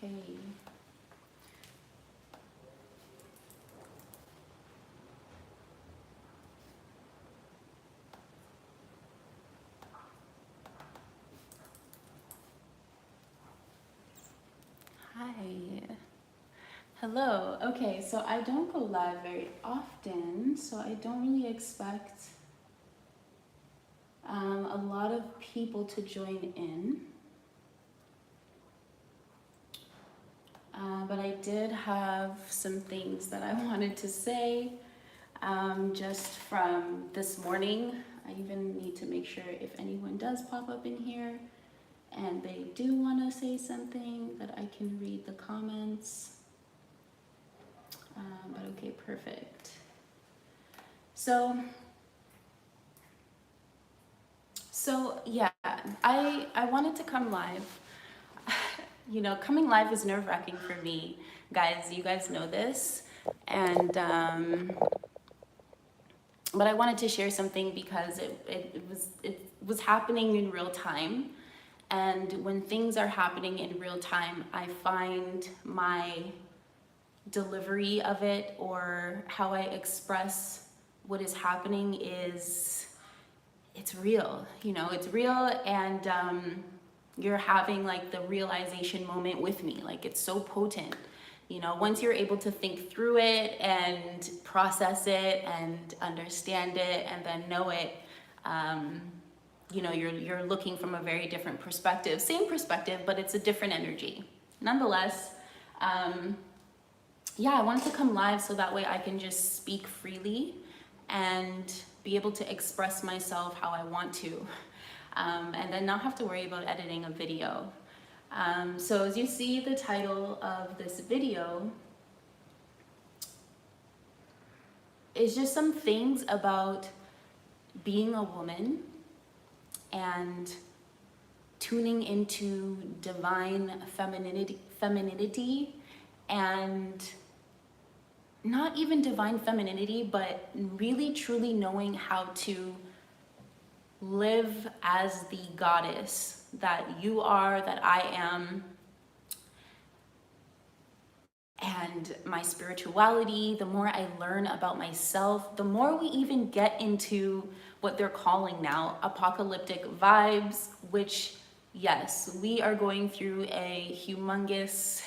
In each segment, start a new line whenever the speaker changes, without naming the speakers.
Okay. Hi. Hello. Okay, so I don't go live very often, so I don't really expect a lot of people to join in. But I did have some things that I wanted to say just from this morning. I even need to make sure if anyone does pop up in here and they do want to say something that I can read the comments. But okay, perfect. So yeah, I wanted to come live. You know, coming live is nerve-wracking for me, guys. You guys know this, and but I wanted to share something because it was happening in real time, and when things are happening in real time, I find my delivery of it or how I express what is happening is it's real, you know, it's real, and you're having like the realization moment with me. Like it's so potent, you know, once you're able to think through it and process it and understand it and then know it, you know, you're looking from a very different perspective, same perspective, but it's a different energy. Nonetheless, yeah, I wanted to come live so that way I can just speak freely and be able to express myself how I want to, and then not have to worry about editing a video. So as you see the title of this video, is just some things about being a woman and tuning into divine femininity and not even divine femininity, but really truly knowing how to live as the goddess that you are, that I am, and my spirituality. The more I learn about myself, the more we even get into what they're calling now apocalyptic vibes, which, yes, we are going through a humongous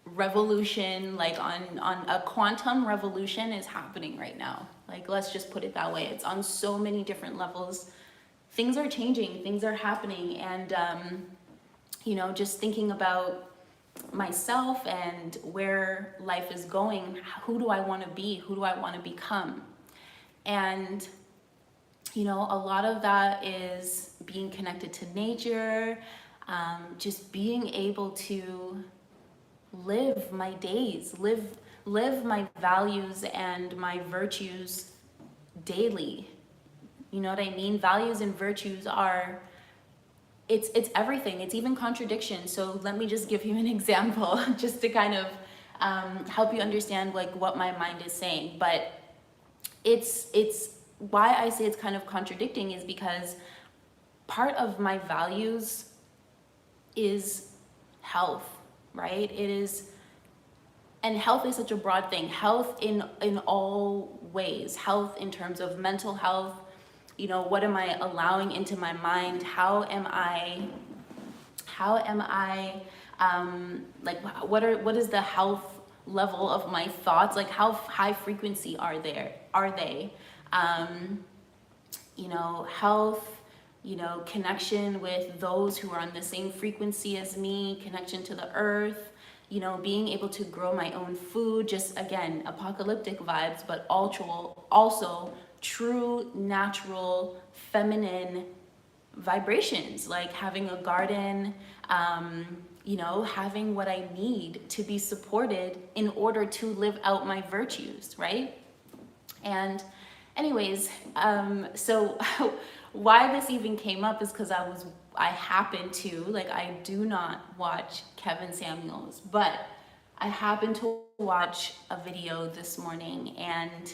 revolution, like on a quantum revolution is happening right now. Like, let's just put it that way. It's on so many different levels. Things are changing, things are happening, and you know, just thinking about myself and where life is going, who do I want to be, who do I want to become? And you know, a lot of that is being connected to nature, just being able to live my days, live my values and my virtues daily. You know what I mean? Values and virtues are, it's everything. It's even contradiction. So let me just give you an example just to kind of help you understand like what my mind is saying. But it's why I say it's kind of contradicting is because part of my values is health, right? It is, and health is such a broad thing. Health in all ways. Health in terms of mental health. You know, what am I allowing into my mind? How am I like what is the health level of my thoughts? Like how high frequency are they? You know, health, you know, connection with those who are on the same frequency as me, connection to the earth, you know, being able to grow my own food, just again, apocalyptic vibes, but also true, natural, feminine vibrations, like having a garden, you know, having what I need to be supported in order to live out my virtues, right? And anyways, so why this even came up is because I happen to, like, I do not watch Kevin Samuels, but I happened to watch a video this morning and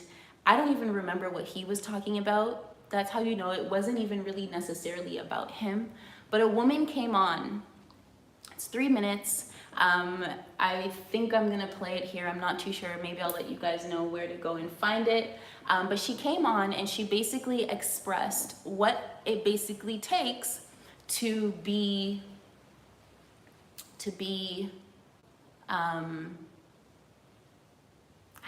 I don't even remember what he was talking about. That's how you know it wasn't even really necessarily about him. But a woman came on, it's 3 minutes. I think I'm gonna play it here. I'm not too sure. Maybe I'll let you guys know where to go and find it. But she came on and she basically expressed what it basically takes to be, I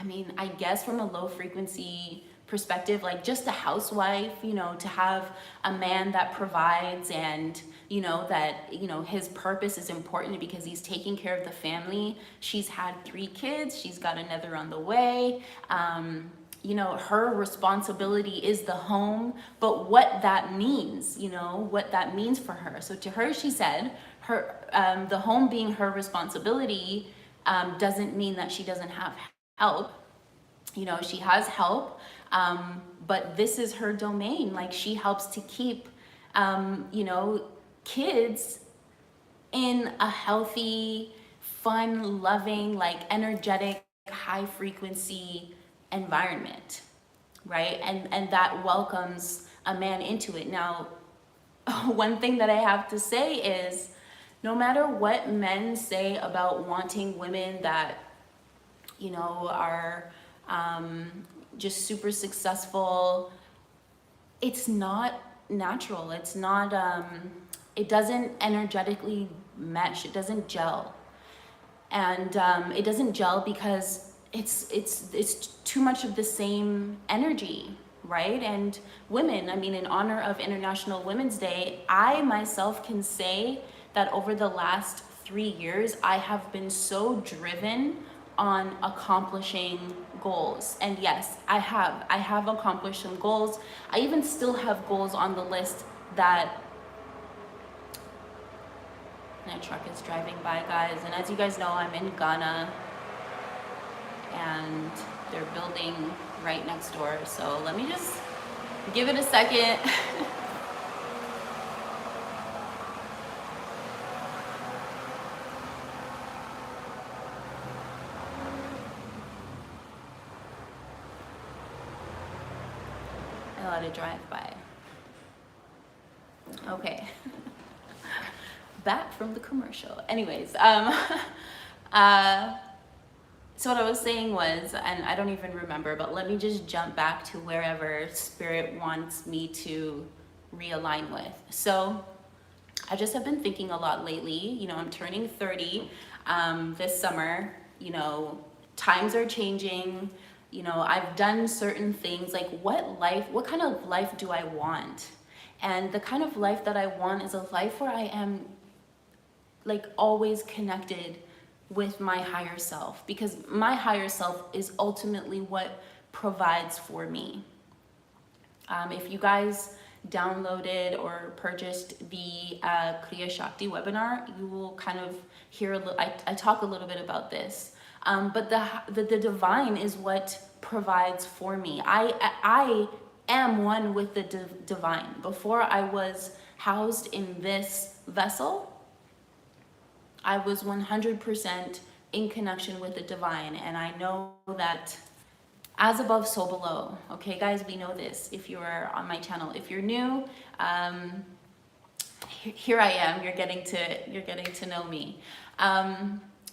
mean, I guess from a low frequency perspective, like just a housewife, you know, to have a man that provides and, you know, that, you know, his purpose is important because he's taking care of the family. She's had 3 kids, she's got another on the way. You know, her responsibility is the home, but what that means, you know, what that means for her. So to her, she said, her the home being her responsibility doesn't mean that she doesn't have help. You know, she has help, but this is her domain. Like, she helps to keep, you know, kids in a healthy, fun, loving, like energetic, high frequency environment, right? And that welcomes a man into it. Now, one thing that I have to say is, no matter what men say about wanting women that, you know, are just super successful, it's not natural. It's not, it doesn't energetically mesh. It doesn't gel. And it doesn't gel because it's too much of the same energy, right? And women, I mean, in honor of International Women's Day, I myself can say that over the last 3 years, I have been so driven on accomplishing goals. And yes, I have accomplished some goals. I even still have goals on the list that, and a truck is driving by, guys. And as you guys know, I'm in Ghana and they're building right next door. So let me just give it a second. I let it drive by. Okay. Back from the commercial. Anyways, so what I was saying was, and I don't even remember, but let me just jump back to wherever spirit wants me to realign with. So I just have been thinking a lot lately. You know, I'm turning 30 this summer. You know, times are changing. You know, I've done certain things, like what kind of life do I want? And the kind of life that I want is a life where I am like always connected with my higher self, because my higher self is ultimately what provides for me. If you guys downloaded or purchased the Kriya Shakti webinar, you will kind of hear I talk a little bit about this. But the divine is what provides for me. I am one with the divine. Before I was housed in this vessel, I was 100% in connection with the divine. And I know that as above, so below. Okay, guys, we know this if you are on my channel. If you're new, here I am. You're getting to know me.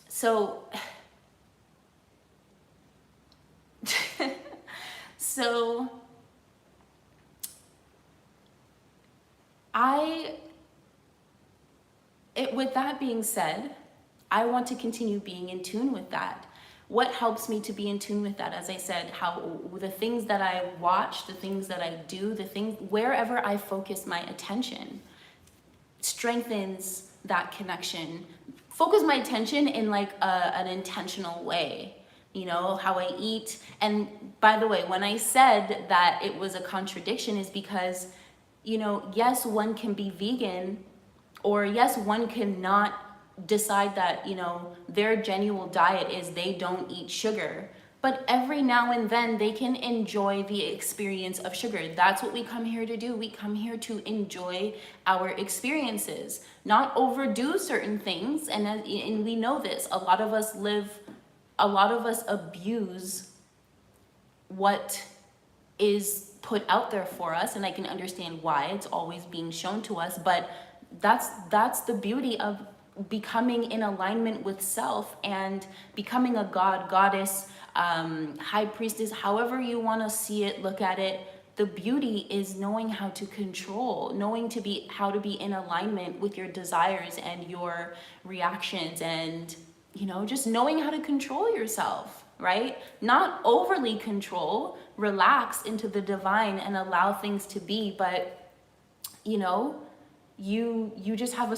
So with that being said, I want to continue being in tune with that. What helps me to be in tune with that? As I said, how the things that I watch, the things that I do, the things, wherever I focus my attention strengthens that connection. Focus my attention in like an intentional way. You know, how I eat. And by the way, when I said that it was a contradiction is because, you know, yes, one can be vegan, or yes, one cannot decide that, you know, their genuine diet is they don't eat sugar. But every now and then they can enjoy the experience of sugar. That's what we come here to do. We come here to enjoy our experiences, not overdo certain things. And we know this. A lot of us abuse what is put out there for us, and I can understand why. It's always being shown to us, but that's the beauty of becoming in alignment with self and becoming a god, goddess, high priestess, however you want to see it, look at it. The beauty is knowing how to control, knowing how to be in alignment with your desires and your reactions, and just knowing how to control yourself, right? Not overly control, relax into the divine and allow things to be, but you just have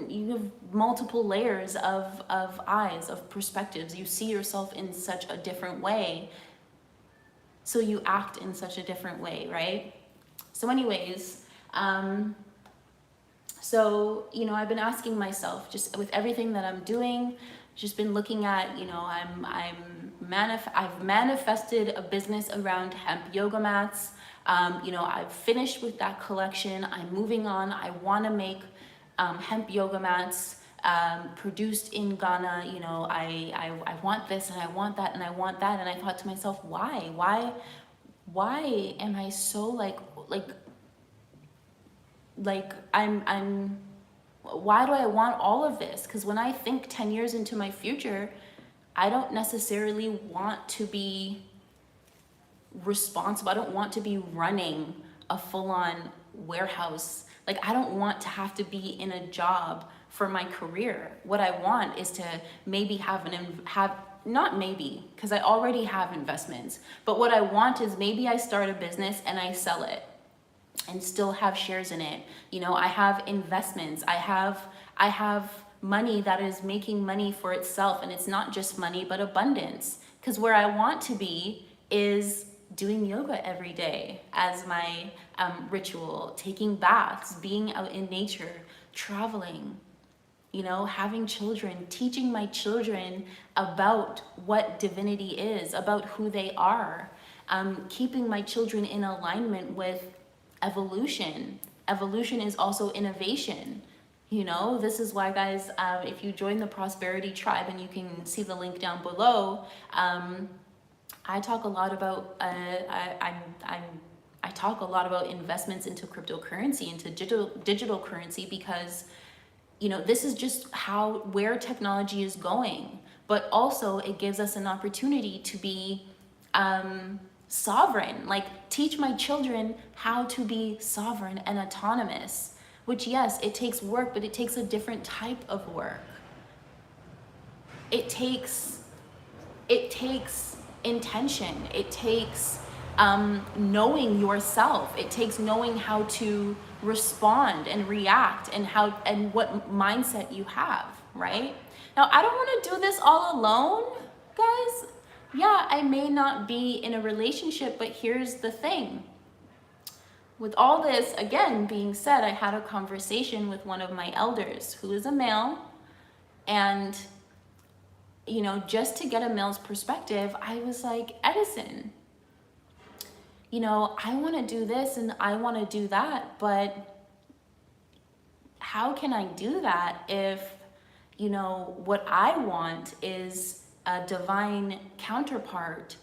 you have multiple layers of eyes, of perspectives. You see yourself in such a different way, so you act in such a different way, right? So anyways, I've been asking myself, just with everything that I'm doing, just been looking at, I've manifested a business around hemp yoga mats. I've finished with that collection. I'm moving on. I want to make hemp yoga mats produced in Ghana. I want this and I want that and I want that. And I thought to myself, why am I so why do I want all of this? Because when I think 10 years into my future, I don't necessarily want to be responsible. I don't want to be running a full-on warehouse. I don't want to have to be in a job for my career. What I want is to maybe not maybe, because I already have investments, but what I want is maybe I start a business and I sell it and still have shares in it. I have investments. I have money that is making money for itself, and it's not just money, but abundance. Because where I want to be is doing yoga every day as my ritual, taking baths, being out in nature, traveling, having children, teaching my children about what divinity is, about who they are, keeping my children in alignment with evolution. Evolution is also innovation. This is why, guys, if you join the Prosperity Tribe, and you can see the link down below, I talk a lot about I talk a lot about investments into cryptocurrency, into digital currency, because this is just where technology is going. But also it gives us an opportunity to be sovereign, teach my children how to be sovereign and autonomous, which, yes, it takes work, but it takes a different type of work. It takes intention. It takes knowing yourself. It takes knowing how to respond and react, and what mindset you have, right? Now, I don't want to do this all alone, guys. Yeah, I may not be in a relationship, but here's the thing. With all this, again, being said, I had a conversation with one of my elders who is a male, and just to get a male's perspective, I was like, Edison, I want to do this and I want to do that, but how can I do that if, what I want is a divine counterpart,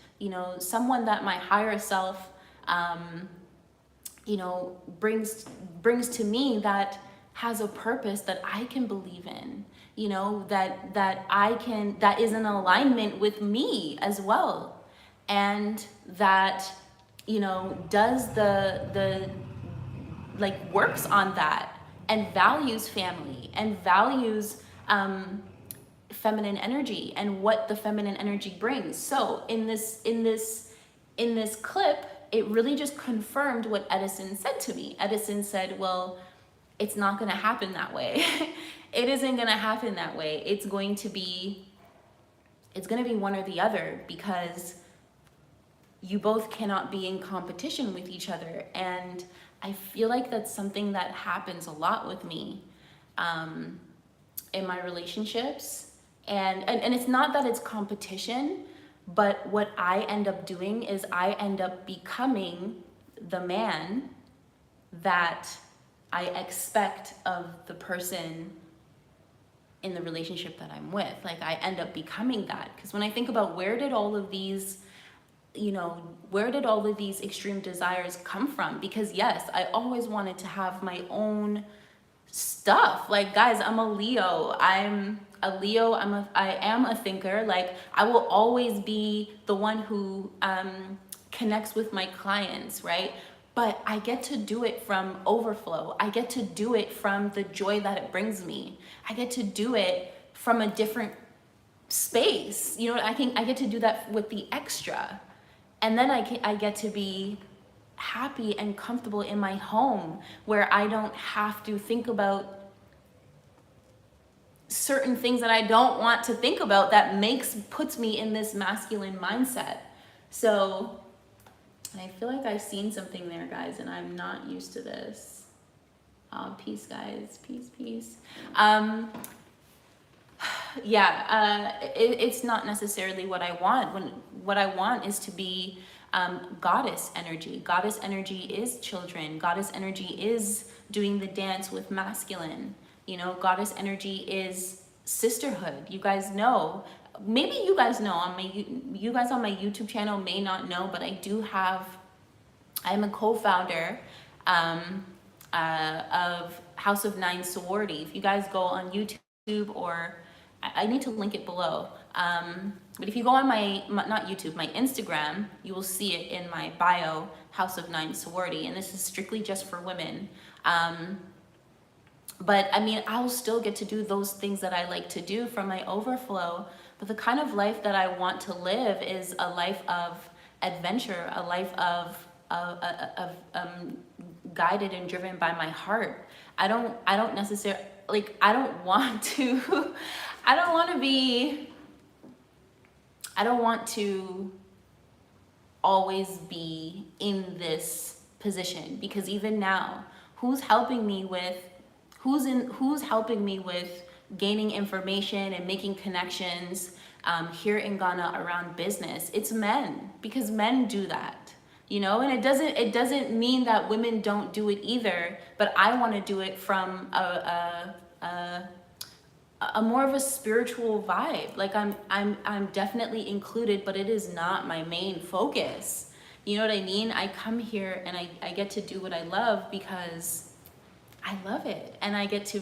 someone that my higher self, brings to me, that has a purpose that I can believe in, that is in alignment with me as well, and that does the works on that, and values family, and values feminine energy and what the feminine energy brings. So in this clip, it really just confirmed what Edison said to me. Edison said, well, it's not going to happen that way. It isn't going to happen that way. It's going to be one or the other, because you both cannot be in competition with each other. And I feel like that's something that happens a lot with me in my relationships. And it's not that it's competition, but what I end up doing is I end up becoming the man that I expect of the person in the relationship that I'm with. I end up becoming that. Because when I think about where did all of these extreme desires come from? Because yes, I always wanted to have my own stuff. Like, guys, I'm a Leo. I am a thinker. Like, I will always be the one who connects with my clients, right? But I get to do it from overflow. I get to do it from the joy that it brings me. I get to do it from a different space. You know, I get to do that with the extra. And then I get to be happy and comfortable in my home, where I don't have to think about certain things that I don't want to think about, that puts me in this masculine mindset. So I feel like I've seen something there, guys, and I'm not used to this. Peace, guys. Peace. It's not necessarily what I want. What I want is to be goddess energy. Goddess energy is children. Goddess energy is doing the dance with masculine. You know, goddess energy is sisterhood. You guys know, maybe you guys know, you guys on my YouTube channel may not know, but I'm a co-founder of House of Nine Sorority. If you guys go on YouTube, or I need to link it below. But if you go on not YouTube, my Instagram, you will see it in my bio, House of Nine Sorority. And this is strictly just for women. But I mean, I'll still get to do those things that I like to do from my overflow. But the kind of life that I want to live is a life of adventure, a life of guided and driven by my heart. I don't necessarily, like, I don't want to always be in this position, because even now, who's helping me with gaining information and making connections here in Ghana around business? It's men, because men do that, you know. And it doesn't mean that women don't do it either, but I want to do it from a more of a spiritual vibe. Like, I'm definitely included, but it is not my main focus. You know what I mean? I come here and I get to do what I love because I love it, and I get to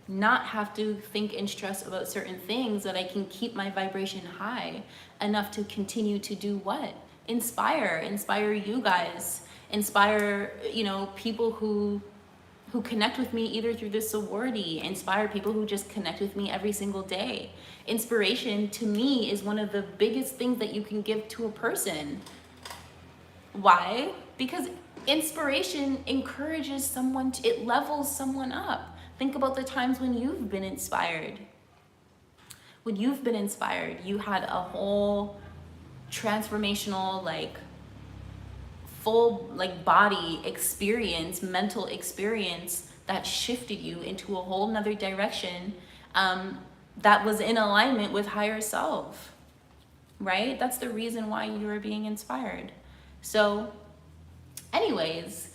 not have to think and stress about certain things, that I can keep my vibration high enough to continue to do what? Inspire you guys, inspire, you know, people who connect with me either through this sorority, inspire people who just connect with me every single day. Inspiration to me is one of the biggest things that you can give to a person. Why? Because inspiration encourages someone it levels someone up. Think about the times when you've been inspired. When you've been inspired, you had a whole transformational, like, full, like, body experience, mental experience that shifted you into a whole nother direction that was in alignment with higher self, right? That's the reason why you are being inspired. So anyways,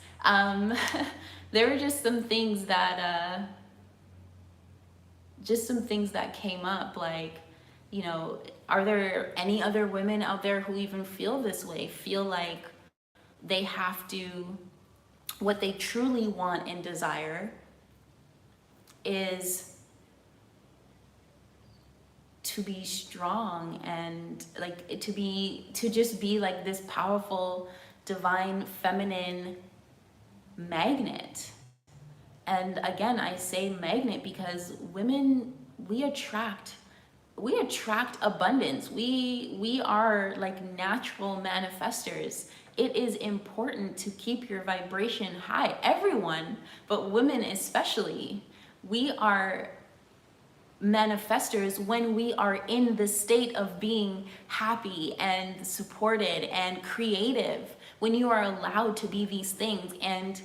there were just some things that came up, like, you know, are there any other women out there who even feel this way, feel like they have to, what they truly want and desire is to be strong, and like to just be like this powerful, divine, feminine magnet. And again, I say magnet because women, we attract abundance. We are like natural manifestors. It is important to keep your vibration high. Everyone, but women especially, we are manifestors when we are in the state of being happy and supported and creative. When you are allowed to be these things and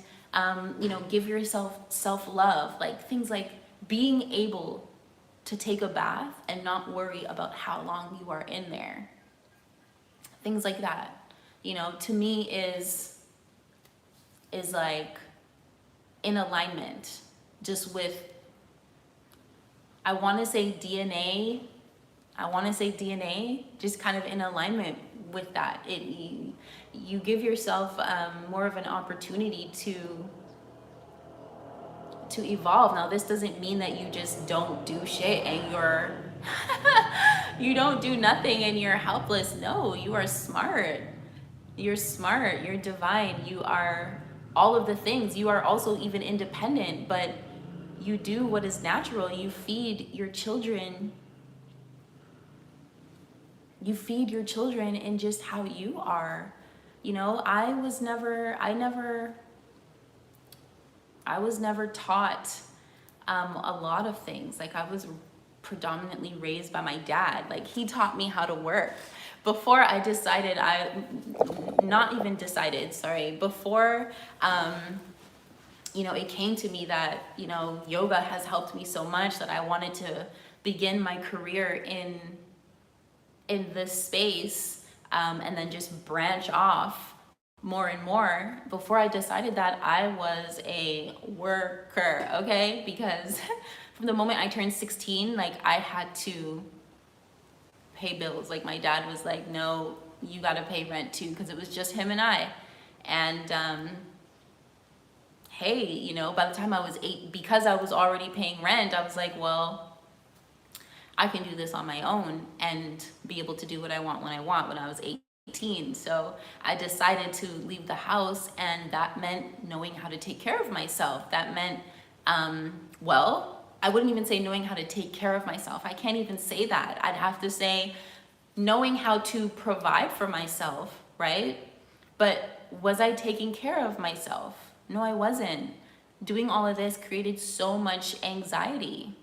you know, give yourself self-love, like things like being able to take a bath and not worry about how long you are in there. Things like that, you know, to me is like in alignment just with, I want to say DNA, just kind of in alignment with that. You give yourself more of an opportunity to evolve. Now, this doesn't mean that you just don't do shit and you're you don't do nothing and you're helpless. No, you are smart. You're smart, you're divine, you are all of the things. You are also even independent, but you do what is natural. You feed your children. You feed your children in just how you are. You know, I was never taught a lot of things. Like, I was predominantly raised by my dad. Like, he taught me how to work. Before I decided, before, you know, it came to me that, you know, yoga has helped me so much that I wanted to begin my career in this space, and then just branch off more and more. Before I decided that, I was a worker, okay? Because from the moment I turned 16, like, I had to pay bills. Like, my dad was like, no, you gotta pay rent too, because it was just him and I. And hey, you know, by the time I was 8, because I was already paying rent, I was like, well, I can do this on my own and be able to do what I want when I was 18. So I decided to leave the house, and that meant knowing how to take care of myself. That meant, well, I wouldn't even say knowing how to take care of myself. I can't even say that. I'd have to say knowing how to provide for myself, right? But was I taking care of myself? No, I wasn't. Doing all of this created so much anxiety.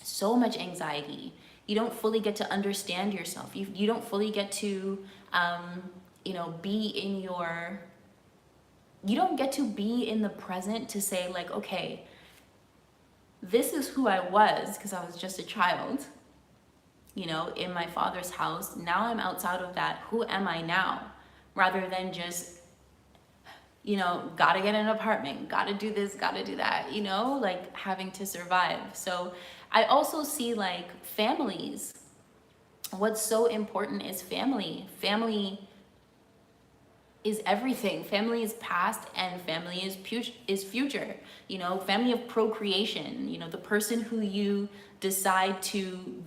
So much anxiety. You don't fully get to understand yourself. You don't fully get to, you know, you don't get to be in the present to say, like, okay, this is who I was because I was just a child, you know, in my father's house. Now I'm outside of that. Who am I now? Rather than just, you know, gotta get an apartment, gotta do this, gotta do that, you know, like having to survive. So I also see, like, families. What's so important is family. Family is everything. Family is past and family is future. You know, family of procreation, you know, the person who you decide to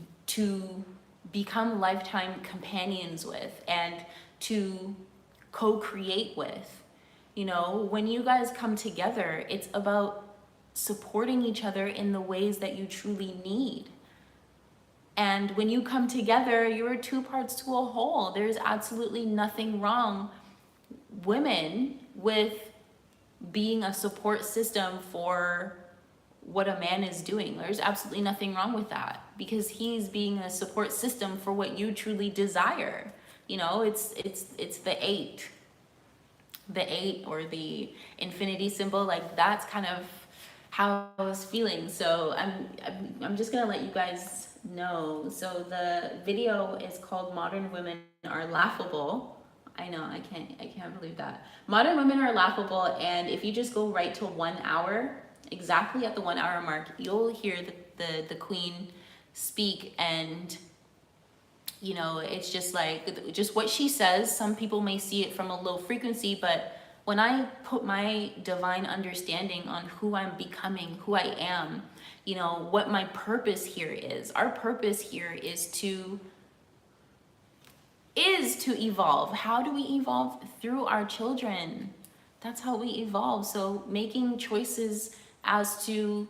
become lifetime companions with and to co-create with. You know, when you guys come together, it's about supporting each other in the ways that you truly need. And when you come together, you're 2 parts to a whole. There's absolutely nothing wrong, women, with being a support system for what a man is doing. There's absolutely nothing wrong with that, because he's being a support system for what you truly desire. You know, it's the 8. The 8 or the infinity symbol, like, that's kind of how I was feeling. So I'm just gonna let you guys know. So the video is called Modern Women Are Laughable. I know, I can't believe that. Modern Women Are Laughable, and if you just go right to 1 hour, exactly at the 1 hour mark, you'll hear the queen speak. And you know, it's just like, just what she says. Some people may see it from a low frequency, but when I put my divine understanding on who I'm becoming, who I am, you know, what my purpose here is, our purpose here is to evolve. How do we evolve? Through our children. That's how we evolve. So making choices as to,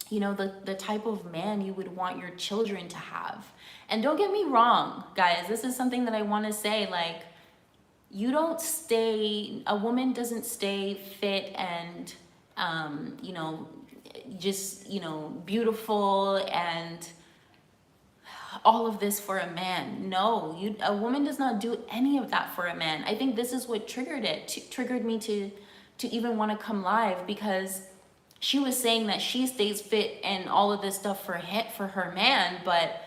you know, the type of man you would want your children to have. And don't get me wrong, guys, this is something that I want to say, like, a woman doesn't stay fit and, you know, just, you know, beautiful and all of this for a man. No, a woman does not do any of that for a man. I think this is what triggered me to even want to come live, because she was saying that she stays fit and all of this stuff for her man, but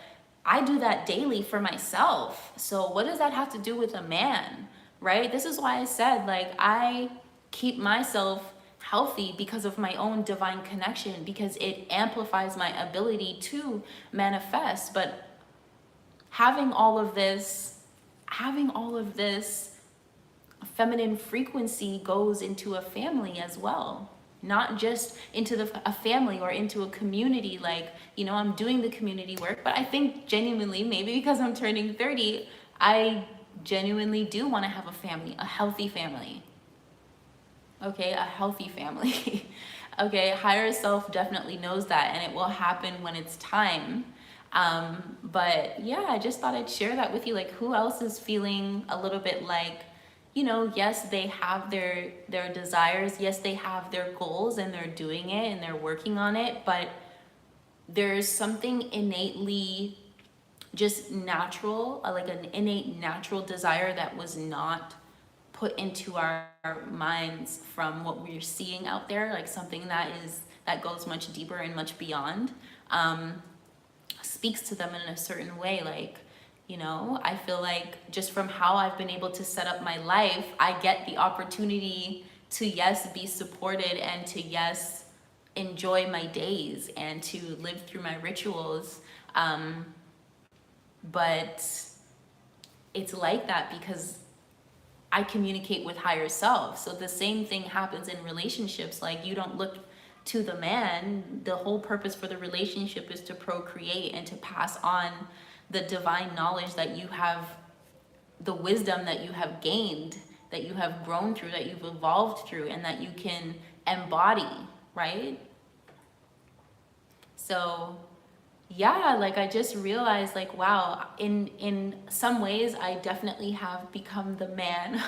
I do that daily for myself. So what does that have to do with a man, right? This is why I said, like, I keep myself healthy because of my own divine connection, because it amplifies my ability to manifest. But having all of this feminine frequency goes into a family as well. not just into a family or into a community. Like, you know, I'm doing the community work, but I think genuinely, maybe because I'm turning 30, I genuinely do want to have a family, a healthy family. Okay, a healthy family. Okay, higher self definitely knows that, and it will happen when it's time. But yeah, I just thought I'd share that with you. Like, who else is feeling a little bit like, you know, yes, they have their desires, yes, they have their goals, and they're doing it and they're working on it, but there's something innately just natural, like an innate natural desire that was not put into our minds from what we're seeing out there, like something that goes much deeper and much beyond, speaks to them in a certain way. Like, you know, I feel like just from how I've been able to set up my life, I get the opportunity to, yes, be supported, and to, yes, enjoy my days and to live through my rituals. But it's like that because I communicate with higher self. So the same thing happens in relationships. Like, you don't look to the man. The whole purpose for the relationship is to procreate and to pass on the divine knowledge that you have, the wisdom that you have gained, that you have grown through, that you've evolved through, and that you can embody, right? So yeah, like, I just realized, like, wow, in some ways I definitely have become the man.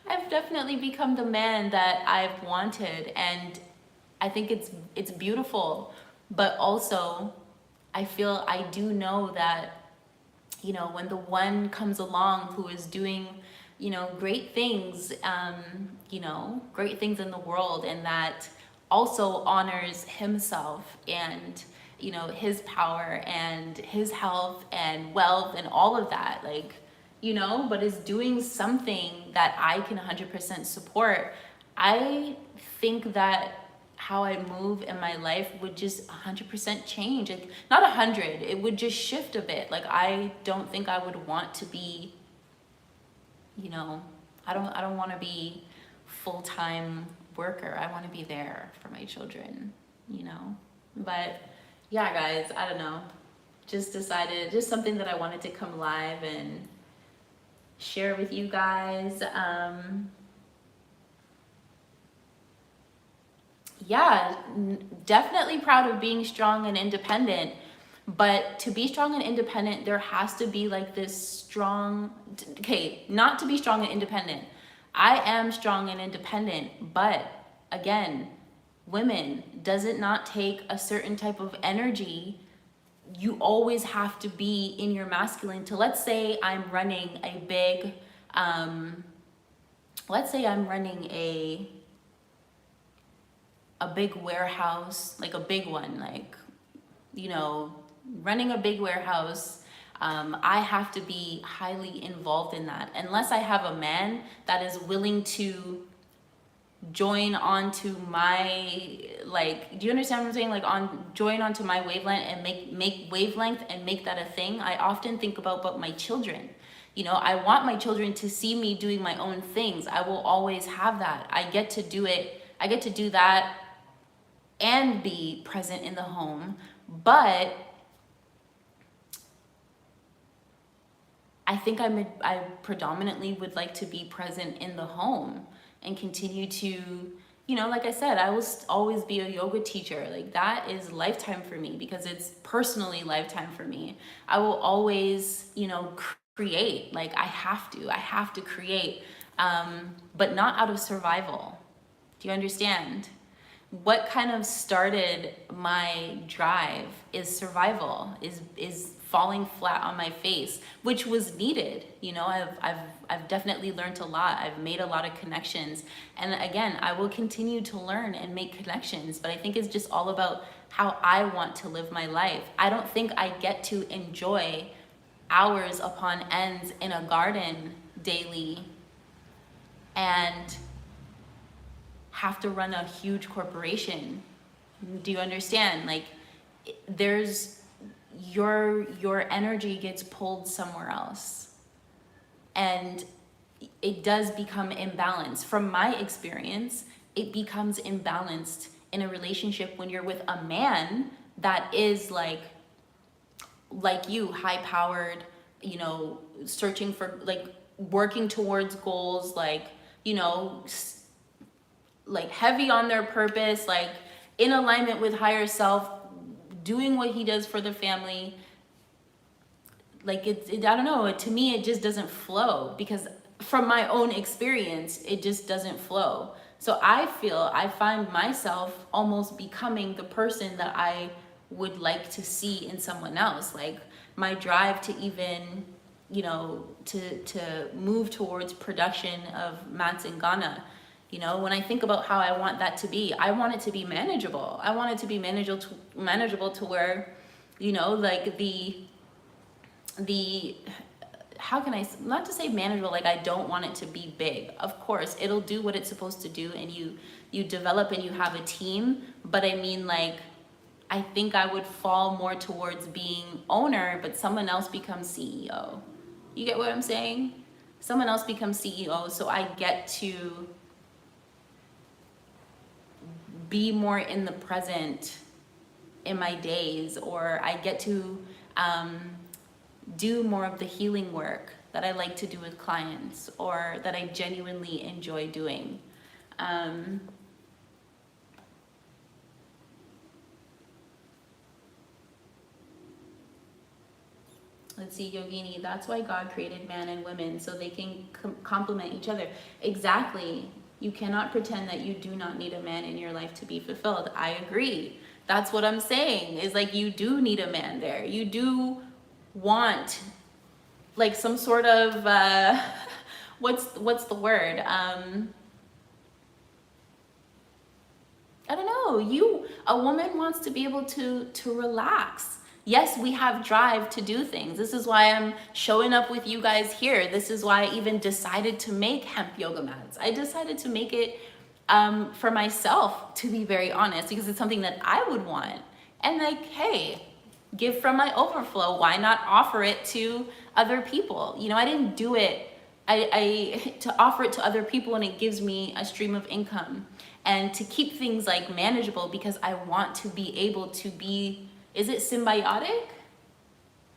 I've definitely become the man that I've wanted, and I think it's beautiful. But also, I feel, I do know that, you know, when the one comes along who is doing, you know, great things, you know, great things in the world, and that also honors himself and, you know, his power and his health and wealth and all of that, like, you know, but is doing something that I can 100% support, I think that how I move in my life would just 100% change. Like, not 100, it would just shift a bit. Like, I don't think I would want to be, you know, I don't want to be full-time worker. I want to be there for my children, you know. But yeah, guys, I don't know. Just decided, just something that I wanted to come live and share with you guys. Yeah, definitely proud of being strong and independent. But to be strong and independent, there has to be like this strong, okay, not to be strong and independent. I am strong and independent, but again, women, does it not take a certain type of energy? You always have to be in your masculine to, let's say I'm running a big, let's say I'm running a big warehouse, like a big one, like, you know, running a big warehouse. I have to be highly involved in that. Unless I have a man that is willing to join onto my, like, do you understand what I'm saying? Like, join onto my wavelength and make wavelength and make that a thing. I often think about my children. You know, I want my children to see me doing my own things. I will always have that. I get to do it. I get to do that and be present in the home. But I think I predominantly would like to be present in the home and continue to, you know, like I said, I will always be a yoga teacher. Like, that is lifetime for me because it's personally lifetime for me. I will always, you know, create. Like, I have to create, but not out of survival. Do you understand? What kind of started my drive is survival, is falling flat on my face, which was needed. You know, I've definitely learned a lot. I've made a lot of connections, and again, I will continue to learn and make connections. But I think it's just all about how I want to live my life. I don't think I get to enjoy hours upon ends in a garden daily and have to run a huge corporation. Do you understand? Like, there's your energy gets pulled somewhere else, and it does become imbalanced. From my experience, it becomes imbalanced in a relationship when you're with a man that is like you, high powered, you know, searching for, like, working towards goals, like, you know, like heavy on their purpose, like in alignment with higher self, doing what he does for the family. Like I don't know, to me it just doesn't flow, because from my own experience it just doesn't flow. So I find myself almost becoming the person that I would like to see in someone else. Like my drive to even, you know, to move towards production of mats in Ghana. You know, when I think about how I want that to be, I want it to be manageable. I want it to be manageable to where, you know, like the how can I, not to say manageable, like I don't want it to be big. Of course, it'll do what it's supposed to do, and you develop and you have a team. But I mean, like, I think I would fall more towards being owner, but someone else becomes CEO. You get what I'm saying? Someone else becomes CEO, so I get to be more in the present in my days, or I get to do more of the healing work that I like to do with clients, or that I genuinely enjoy doing. Let's see, Yogini, that's why God created man and women, so they can complement each other. Exactly. You cannot pretend that you do not need a man in your life to be fulfilled. I agree. That's what I'm saying, is like, you do need a man there. You do want like some sort of what's the word, I don't know, a woman wants to be able to relax. Yes, we have drive to do things. This is why I'm showing up with you guys here. This is why I even decided to make hemp yoga mats. I decided to make it for myself, to be very honest, because it's something that I would want. And like, hey, give from my overflow. Why not offer it to other people? You know, I didn't do it I to offer it to other people, and it gives me a stream of income, and to keep things like manageable, because I want to be able to be, is it symbiotic?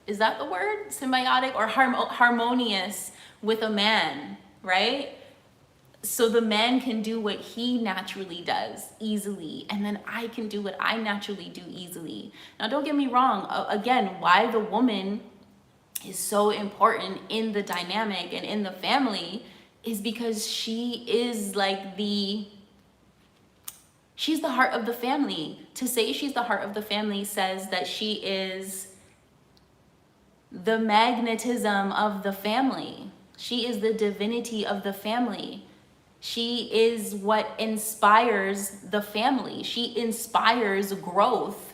Is that the word? Symbiotic or harmonious with a man, right? So the man can do what he naturally does easily, and then I can do what I naturally do easily. Now, don't get me wrong. Again, why the woman is so important in the dynamic and in the family is because she is like she's the heart of the family. To say she's the heart of the family says that she is the magnetism of the family. She is the divinity of the family. She is what inspires the family. She inspires growth.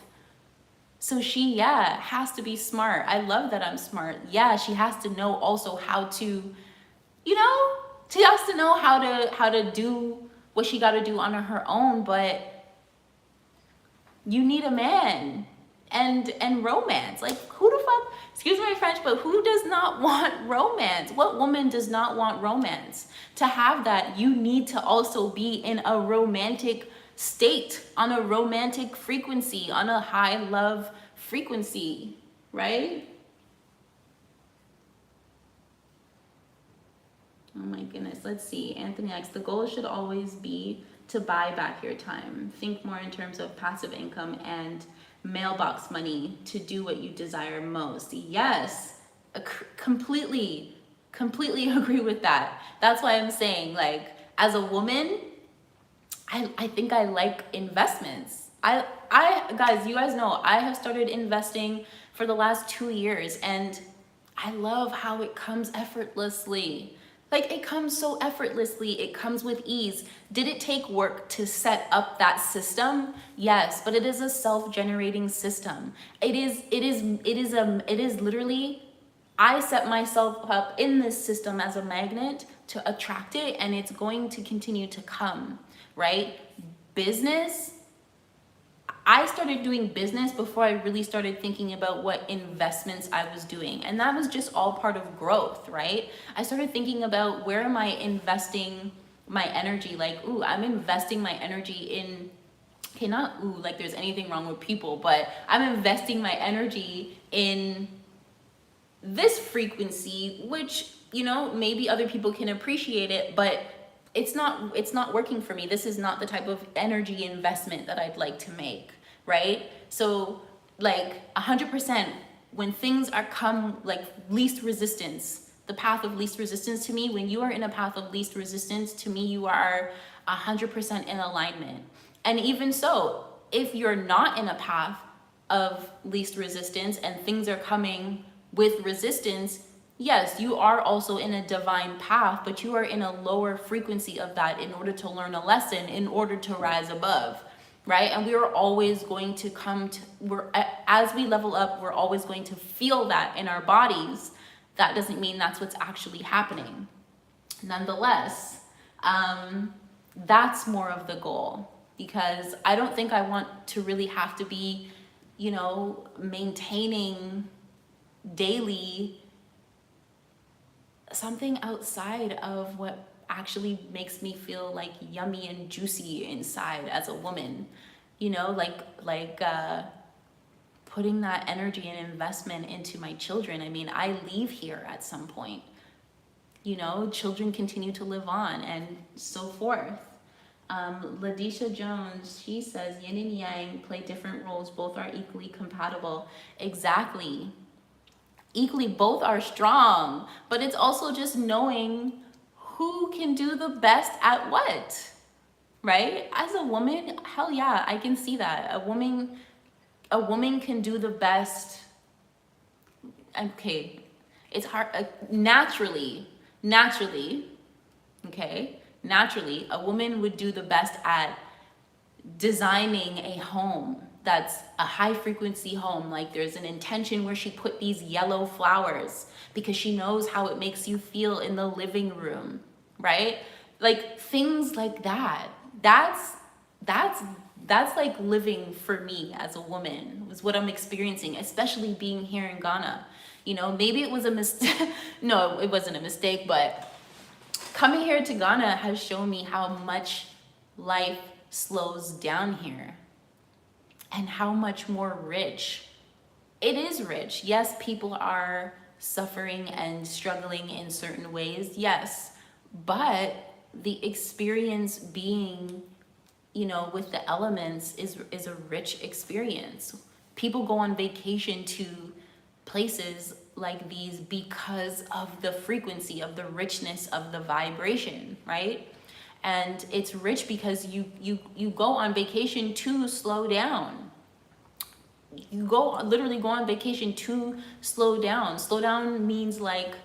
So she, yeah, has to be smart. I love that I'm smart. Yeah, she has to know also how to, you know, she has to know how to do what she got to do on her own. But you need a man and romance. Like, who the fuck, excuse my French, but who does not want romance? What woman does not want romance? To have that, you need to also be in a romantic state, on a romantic frequency, on a high love frequency, right? Oh my goodness, let's see. Anthony asks, the goal should always be to buy back your time. Think more in terms of passive income and mailbox money to do what you desire most. Yes, completely agree with that. That's why I'm saying, like, as a woman, I think I like investments. I guys, you guys know I have started investing for the last 2 years, and I love how it comes effortlessly. Like, it comes so effortlessly. It comes with ease. Did it take work to set up that system? Yes, but it is a self-generating system. It is literally, I set myself up in this system as a magnet to attract it, and it's going to continue to come, right? Business, I started doing business before I really started thinking about what investments I was doing. And that was just all part of growth, right? I started thinking about, where am I investing my energy, like, ooh, I'm investing my energy in, okay, not ooh, like there's anything wrong with people, but I'm investing my energy in this frequency, which, you know, maybe other people can appreciate it, but it's not working for me. This is not the type of energy investment that I'd like to make, right? So like 100%, when things are come like least resistance, the path of least resistance, to me, when you are in a path of least resistance, to me, you are 100% in alignment. And even so, if you're not in a path of least resistance and things are coming with resistance, yes, you are also in a divine path, but you are in a lower frequency of that in order to learn a lesson, in order to rise above, right? And we are always going to as we level up, we're always going to feel that in our bodies. That doesn't mean that's what's actually happening. Nonetheless, that's more of the goal, because I don't think I want to really have to be, you know, maintaining daily something outside of what actually makes me feel like yummy and juicy inside as a woman, you know, like putting that energy and investment into my children. I mean, I leave here at some point, you know, children continue to live on and so forth. Ladisha Jones, she says yin and yang play different roles, both are equally compatible. Exactly. Equally, both are strong, but it's also just knowing who can do the best at what, right? As a woman, hell yeah, I can see that. A woman can do the best. Okay, it's hard. Naturally, okay, naturally, a woman would do the best at designing a home that's a high frequency home. Like there's an intention where she put these yellow flowers because she knows how it makes you feel in the living room, right? Like things like that. That's like living for me as a woman, was what I'm experiencing, especially being here in Ghana. You know, maybe it was a mistake. No, it wasn't a mistake, but coming here to Ghana has shown me how much life slows down here and how much more rich it is. Rich, yes, people are suffering and struggling in certain ways, yes, but the experience being, you know, with the elements is a rich experience. People go on vacation to places like these because of the frequency, of the richness of the vibration, right? And it's rich because you go on vacation to slow down. You literally go on vacation to slow down. Slow down means like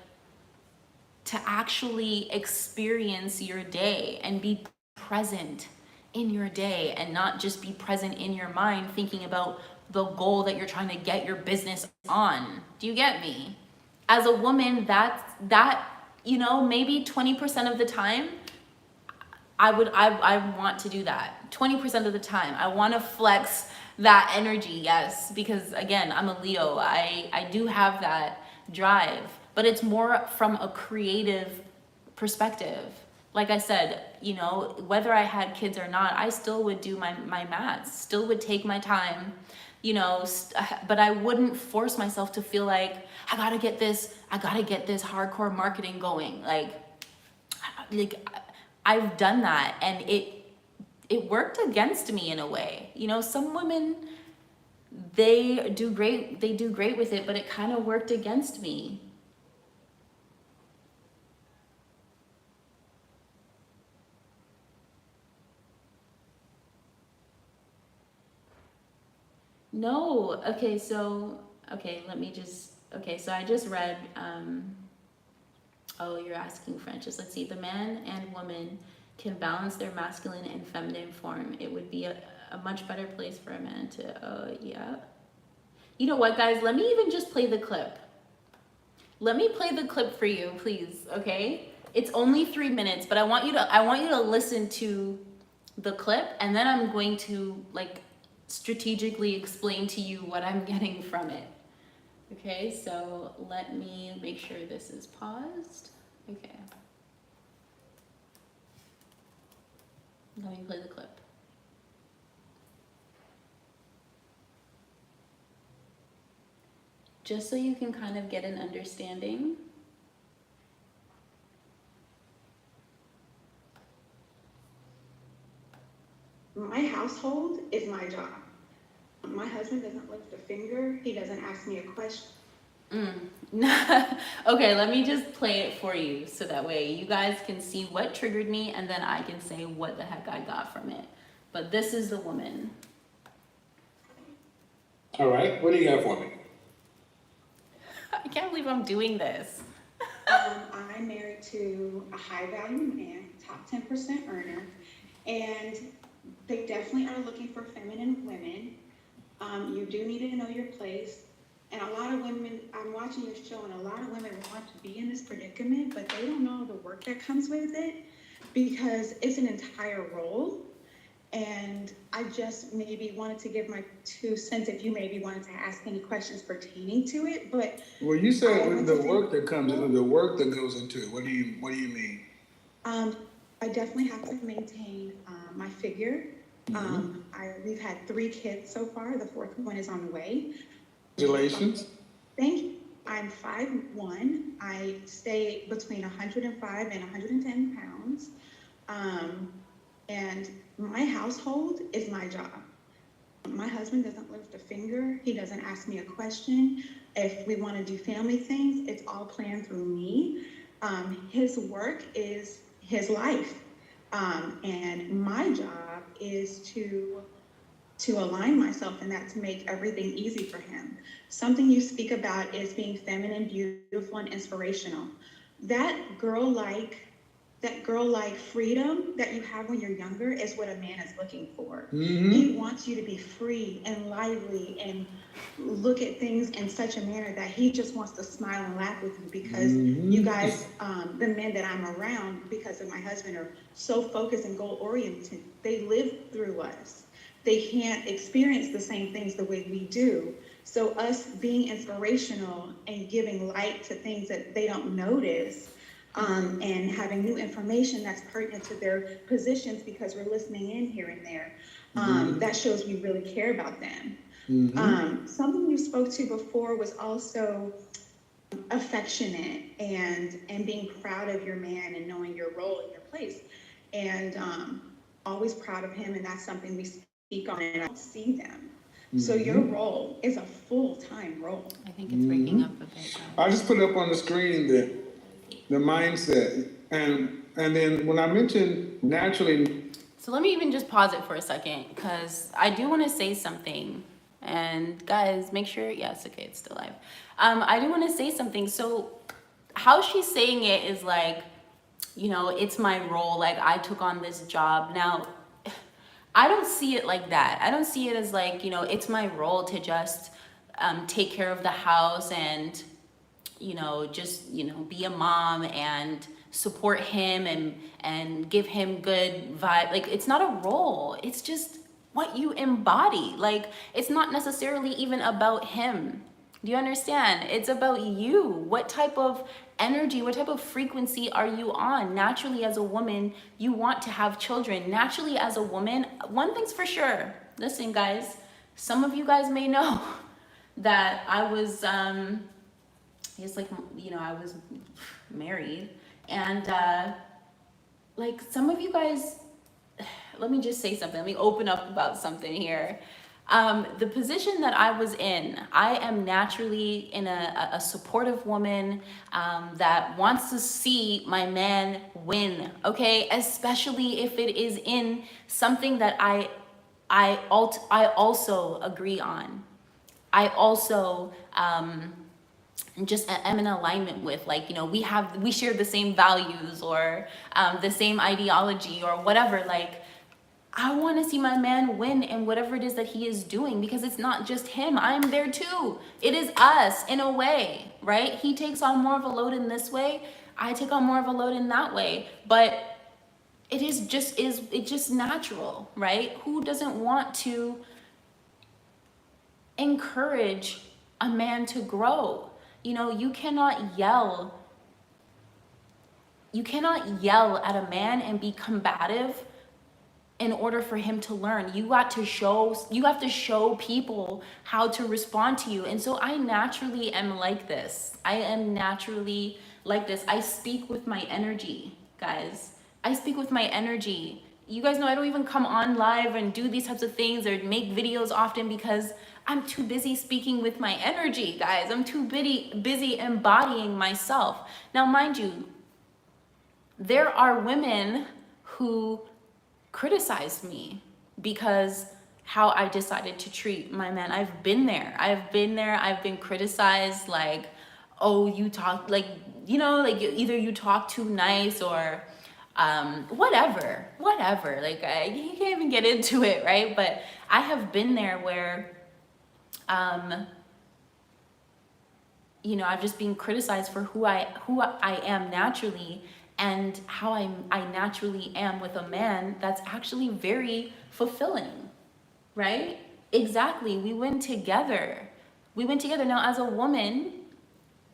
to actually experience your day and be present in your day, and not just be present in your mind thinking about the goal that you're trying to get your business on. Do you get me? As a woman, that you know, maybe 20% of the time I want to do that. 20% of the time I want to flex that energy, yes, because again, I'm a Leo. I do have that drive, but it's more from a creative perspective. Like I said, you know, whether I had kids or not, I still would do my maths, still would take my time, you know, but I wouldn't force myself to feel like I gotta get this hardcore marketing going. Like I've done that, and it worked against me in a way. You know, some women, they do great with it, but it kind of worked against me. No, okay, so so I just read oh, you're asking Francis. Let's see. The man and woman can balance their masculine and feminine form. It would be a much better place for a man to, yeah. You know what, guys? Let me even just play the clip. Let me play the clip for you, please, okay? It's only 3 minutes, but I want you to listen to the clip, and then I'm going to like strategically explain to you what I'm getting from it. Okay, so let me make sure this is paused. Okay. Let me play the clip. Just so you can kind of get an understanding.
My household is my job. My husband doesn't lift a finger. He doesn't ask me a question.
Okay, let me just play it for you so that way you guys can see what triggered me and then I can say what the heck I got from it. But this is the woman.
All right, what do you got for me?
I can't believe I'm doing this.
I'm married to a high value man, top 10% earner, and they definitely are looking for feminine women. You do need to know your place. And a lot of women, I'm watching your show, and a lot of women want to be in this predicament, but they don't know the work that comes with it because it's an entire role. And I just maybe wanted to give my 2 cents if you maybe wanted to ask any questions pertaining to it. But
Well, you said the work that comes into the work that goes into it. What do you mean?
I definitely have to maintain my figure. We've had 3 kids so far. The 4th one is on the way.
Congratulations.
Thank you. I'm 5'1". I stay between 105 and 110 pounds. And my household is my job. My husband doesn't lift a finger. He doesn't ask me a question. If we want to do family things, it's all planned through me. His work is his life. And my job is to align myself in that, to make everything easy for him. Something you speak about is being feminine, beautiful, and inspirational. That girl-like freedom that you have when you're younger is what a man is looking for. He wants you to be free and lively and look at things in such a manner that he just wants to smile and laugh with you, because you guys, the men that I'm around, because of my husband, are so focused and goal-oriented. They live through us. They can't experience the same things the way we do. So us being inspirational and giving light to things that they don't notice, and having new information that's pertinent to their positions because we're listening in here and there, that shows we really care about them. Something you spoke to before was also affectionate and being proud of your man and knowing your role and your place, and always proud of him, and that's something we speak on, and I don't see them. So your role is a full-time role.
I think it's breaking up a bit.
I just put up on the screen the mindset, and then when I mentioned naturally.
So let me even just pause it for a second, because I do want to say something. And guys, make sure, yes, okay, it's still live. I do want to say something. So how she's saying it is like, you know, it's my role, like I took on this job. Now, I don't see it like that. I don't see it as like, you know, it's my role to just take care of the house and, you know, just, you know, be a mom and support him and give him good vibe. Like, it's not a role. It's just what you embody. Like, it's not necessarily even about him. Do you understand? It's about you. What type of energy, what type of frequency are you on? Naturally, as a woman, you want to have children. Naturally, as a woman, one thing's for sure. Listen, guys, some of you guys may know that I was, it's like, you know, I was married. And like some of you guys, let me just say something. Let me open up about something here. The position that I was in, I am naturally in a supportive woman that wants to see my man win, okay? Especially if it is in something that I also agree on. I also just am in alignment with, like, you know, we share the same values or the same ideology or whatever. Like, I want to see my man win in whatever it is that he is doing, because it's not just him. I'm there too. It is us in a way, right? He takes on more of a load in this way. I take on more of a load in that way. But it's just natural, right? Who doesn't want to encourage a man to grow? You know, you cannot yell at a man and be combative in order for him to learn. You have to show people how to respond to you. And so I naturally am like this. I am naturally like this. I speak with my energy, guys. I speak with my energy. You guys know I don't even come on live and do these types of things or make videos often because I'm too busy speaking with my energy, guys. I'm too busy embodying myself. Now, mind you, there are women who criticize me because how I decided to treat my man. I've been there. I've been criticized like, oh, you talk like, like either you talk too nice or whatever. Like you can't even get into it, right? But I have been there where, I've just been criticized for who I am naturally and how I naturally am with a man that's actually very fulfilling, right? Exactly. We went together. Now, as a woman,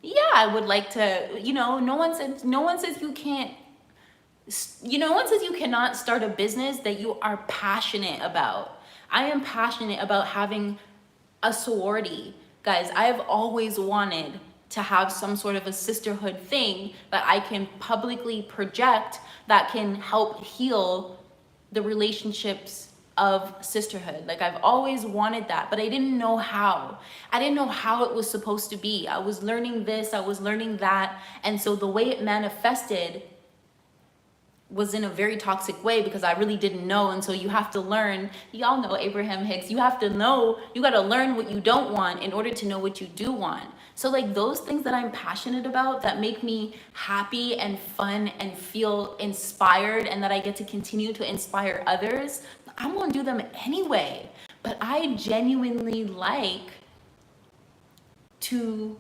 yeah, I would like to, no one says you can't, no one says you cannot start a business that you are passionate about. I am passionate about having a sorority. Guys, I've always wanted to have some sort of a sisterhood thing that I can publicly project that can help heal the relationships of sisterhood. Like I've always wanted that, but I didn't know how. I didn't know how it was supposed to be. I was learning this, I was learning that. And so the way it manifested was in a very toxic way because I really didn't know. And so you have to learn, y'all know Abraham Hicks, you have to know, you got to learn what you don't want in order to know what you do want. So like those things that I'm passionate about that make me happy and fun and feel inspired and that I get to continue to inspire others, I'm going to do them anyway. But I genuinely like to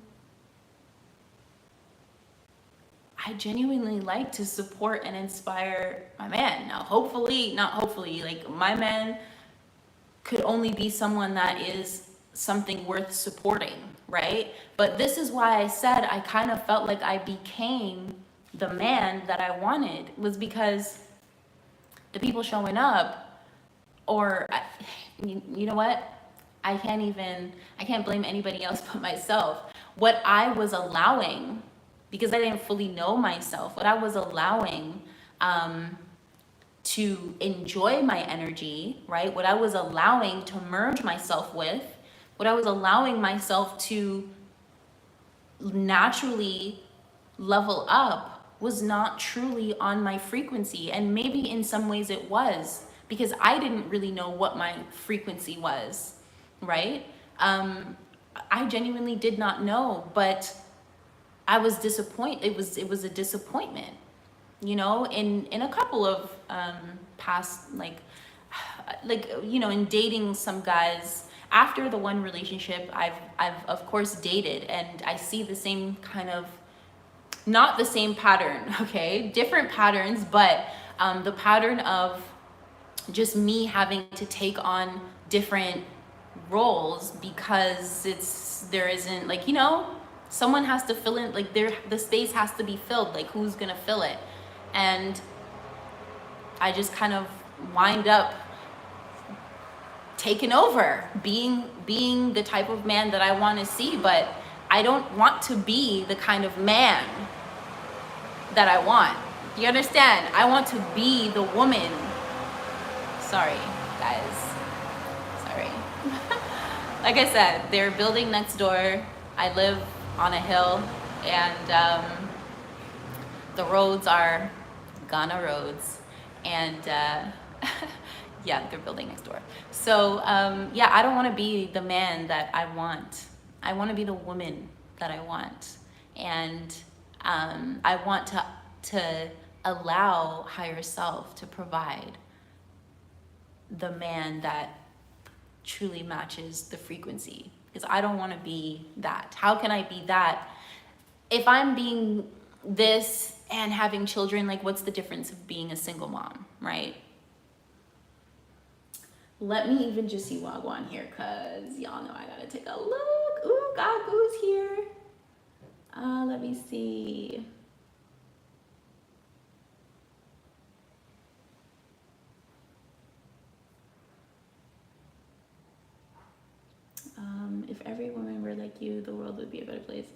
support and inspire my man. Now, like my man could only be someone that is something worth supporting, right? But this is why I said I kind of felt like I became the man that I wanted, was because the people showing up, or you know what? I can't blame anybody else but myself. What I was allowing, because I didn't fully know myself, what I was allowing to enjoy my energy, right? What I was allowing to merge myself with, what I was allowing myself to naturally level up was not truly on my frequency. And maybe in some ways it was, because I didn't really know what my frequency was, right? I genuinely did not know, but I was disappointed. It was a disappointment, in a couple of past, in dating some guys. After the one relationship, I've of course dated, and I see the same kind of, not the same pattern, okay, different patterns, but the pattern of just me having to take on different roles because there isn't someone has to fill in, the space has to be filled, like who's gonna fill it? And I just kind of wind up taking over, being the type of man that I want to see, but I don't want to be the kind of man that I want. You understand? I want to be the woman. Sorry, guys. Sorry. Like I said, they're building next door. I live on a hill, and the roads are Ghana roads, and yeah, they're building next door. So yeah, I don't want to be the man that I want. I want to be the woman that I want, and I want to allow higher self to provide the man that truly matches the frequency, because I don't want to be that. How can I be that if I'm being this and having children? Like, what's the difference of being a single mom, right? Let me even just see Wagwan here, because y'all know I gotta take a look. Ooh, Gagu's here. Let me see. place.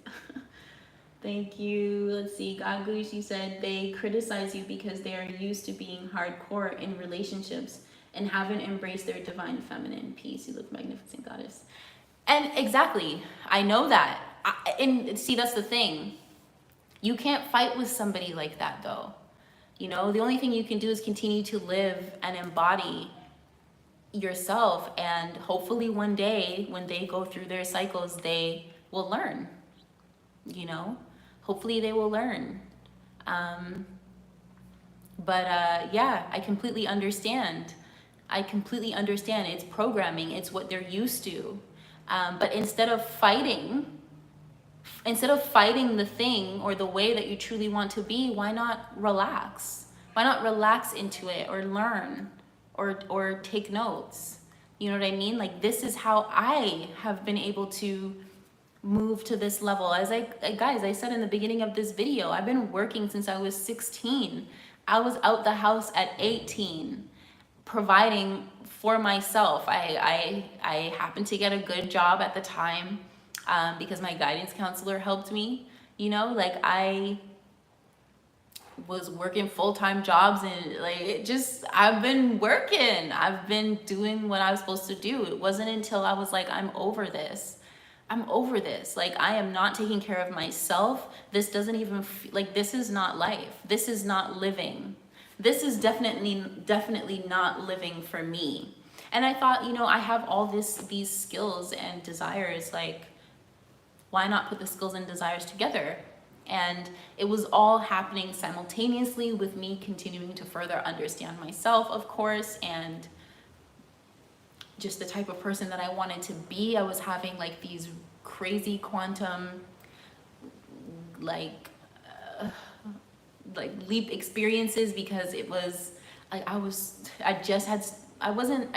Thank you. Let's see. Gagush, you said they criticize you because they are used to being hardcore in relationships and haven't embraced their divine feminine. Peace. You look magnificent, goddess. And exactly, I know that. And see, that's the thing. You can't fight with somebody like that, though. You know, the only thing you can do is continue to live and embody yourself, and hopefully one day when they go through their cycles, they will learn. You know, hopefully they will learn. Yeah, I completely understand. It's programming. It's what they're used to. But instead of fighting the thing or the way that you truly want to be, why not relax? Why not relax into it, or learn, or take notes? You know what I mean? Like, this is how I have been able to move to this level. As guys, I said in the beginning of this video, I've been working since I was 16. I was out the house at 18, providing for myself. I happened to get a good job at the time, because my guidance counselor helped me. You know, like, I was working full-time jobs, and like, I've been working. I've been doing what I was supposed to do. It wasn't until I was like, I'm over this. Like, I am not taking care of myself. This doesn't even like, this is not life. This is not living. This is definitely not living for me. And I thought, you know, I have all these skills and desires, like, why not put the skills and desires together? And it was all happening simultaneously with me continuing to further understand myself, of course, and just the type of person that I wanted to be. I was having like these crazy quantum, like leap experiences, because it was like, I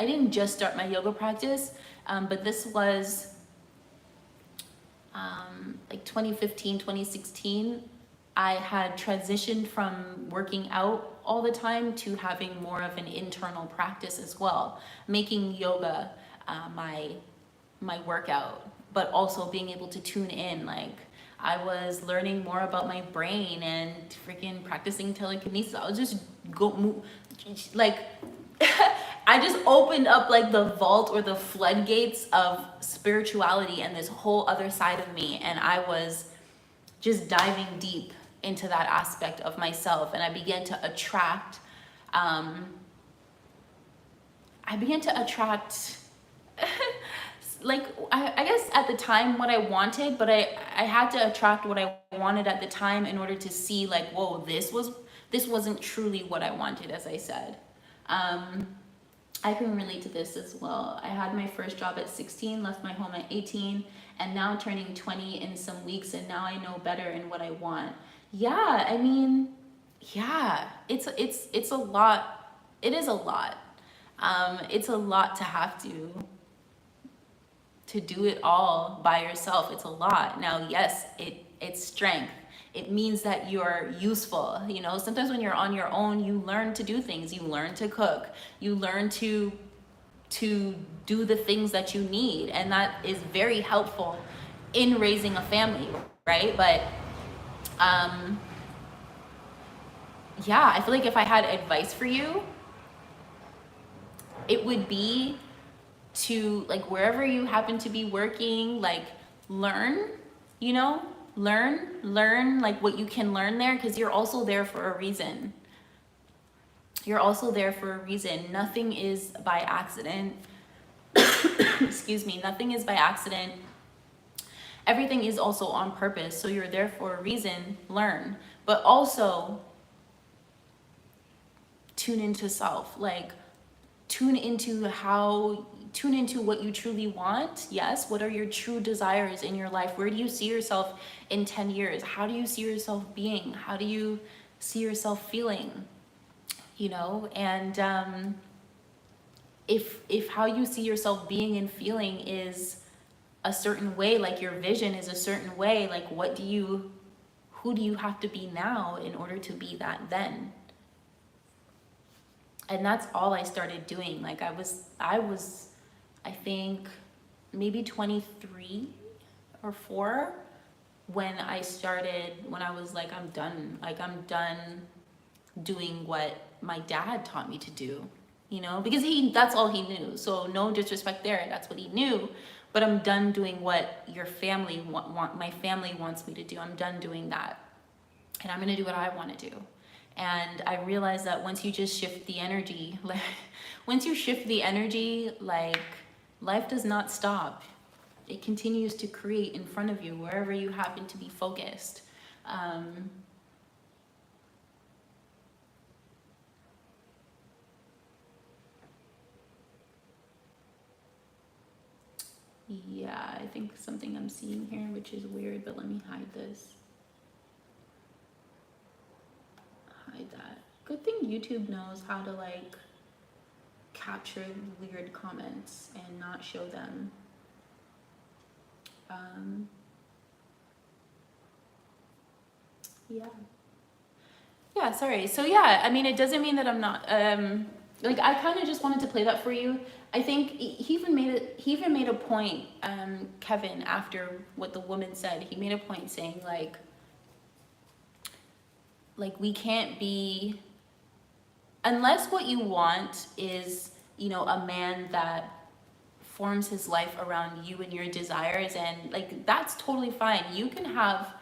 didn't just start my yoga practice, but this was like 2015, 2016, I had transitioned from working out all the time to having more of an internal practice as well, making yoga my workout, but also being able to tune in. Like, I was learning more about my brain and freaking practicing telekinesis. I was just I just opened up like the vault or the floodgates of spirituality and this whole other side of me, and I was just diving deep into that aspect of myself, and I began to attract like, I guess at the time what I wanted, but I had to attract what I wanted at the time in order to see, like, whoa, this wasn't truly what I wanted, as I said. I can relate to this as well. I had my first job at 16, left my home at 18, and now turning 20 in some weeks, and now I know better in what I want. Yeah, I mean, yeah, it's a lot. It is a lot. It's a lot to have to do it all by yourself. It's a lot. Now, yes, it's strength. It means that you're useful. You know, sometimes when you're on your own, you learn to do things. You learn to cook. You learn to do the things that you need. And that is very helpful in raising a family, right? But yeah, I feel like if I had advice for you, it would be to, like, wherever you happen to be working, like, learn, you know, learn like what you can learn there, because you're also there for a reason. Nothing is by accident. Excuse me. Nothing is by accident. Everything is also on purpose. So you're there for a reason. Learn, but also tune into self. Like, tune into what you truly want. Yes, what are your true desires in your life? Where do you see yourself in 10 years? How do you see yourself being? How do you see yourself feeling? You know, and if how you see yourself being and feeling is a certain way, like your vision is a certain way, like who do you have to be now in order to be that then? And that's all I started doing. Like, I was I think maybe 23 or 4 when I was like, I'm done. Like, I'm done doing what my dad taught me to do, because that's all he knew. So no disrespect there. That's what he knew. But I'm done doing what your family my family wants me to do. I'm done doing that. And I'm going to do what I want to do. And I realized that once you just shift the energy, like life does not stop. It continues to create in front of you wherever you happen to be focused. Yeah, I think something I'm seeing here, which is weird, but let me hide this. Hide that. Good thing YouTube knows how to like capture weird comments and not show them. Yeah, sorry. So yeah, I mean, it doesn't mean that I'm not, like, I kind of just wanted to play that for you. I think he even made a point, Kevin, after what the woman said, he made a point saying like we can't be, unless what you want is, a man that forms his life around you and your desires, and like, that's totally fine. You can have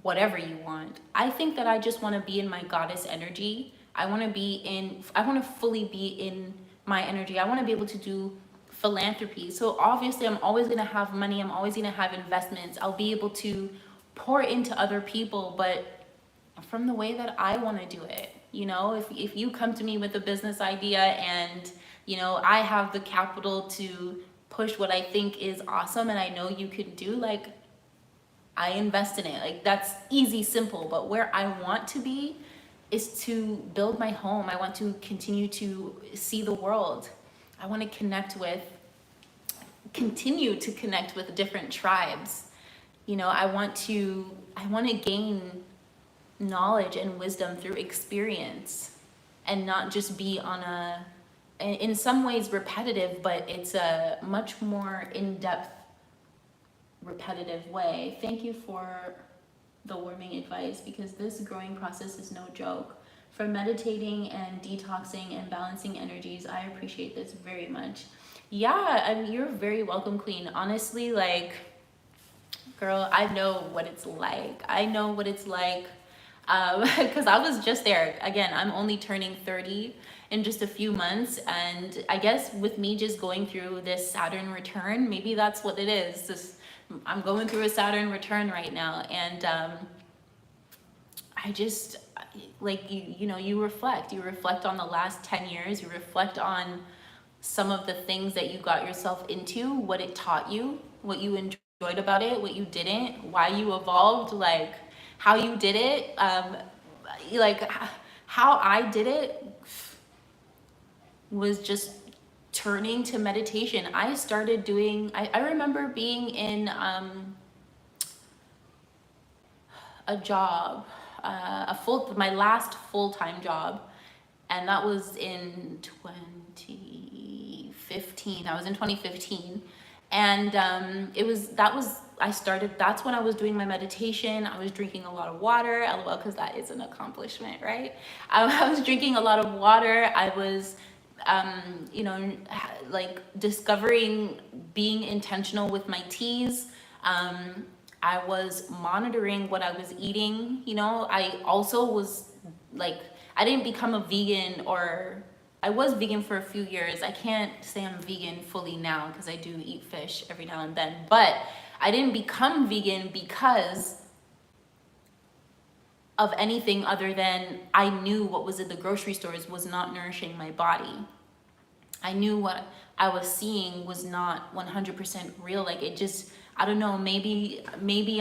whatever you want. I think that I just want to be in my goddess energy. I want to fully be in my energy. I want to be able to do philanthropy. So obviously I'm always going to have money. I'm always going to have investments. I'll be able to pour into other people, but from the way that I want to do it. If you come to me with a business idea and, I have the capital to push what I think is awesome and I know you can do, like, I invest in it. Like, that's easy, simple. But where I want to be is to build my home. I want to continue to see the world. I want to continue to connect with different tribes. I want to gain knowledge and wisdom through experience, and not just be on in some ways repetitive, but it's a much more in-depth repetitive way. Thank you for the warming advice, because this growing process is no joke. For meditating and detoxing and balancing energies, I appreciate this very much. Yeah, you're very welcome, Queen. Honestly, like, girl, I know what it's like. Because I was just there. Again, I'm only turning 30 in just a few months, and I guess with me just going through this Saturn return, maybe that's what it is. I'm going through a Saturn return right now, and I just, like, you reflect on the last 10 years, you reflect on some of the things that you got yourself into, what it taught you, what you enjoyed about it, what you didn't, why you evolved, like how you did it, like how I did it was just turning to meditation. I started doing, I remember being in a job, my last full-time job, and that was in 2015. I was in 2015, and that's when I was doing my meditation. I was drinking a lot of water, LOL, because that is an accomplishment, right? I was drinking a lot of water. I was like discovering being intentional with my teas. I was monitoring what I was eating. I also was like, I didn't become a vegan, or I was vegan for a few years. I can't say I'm vegan fully now because I do eat fish every now and then, but I didn't become vegan because of anything other than I knew what was in the grocery stores was not nourishing my body. I knew what I was seeing was not 100% real. Like, it just, I don't know, maybe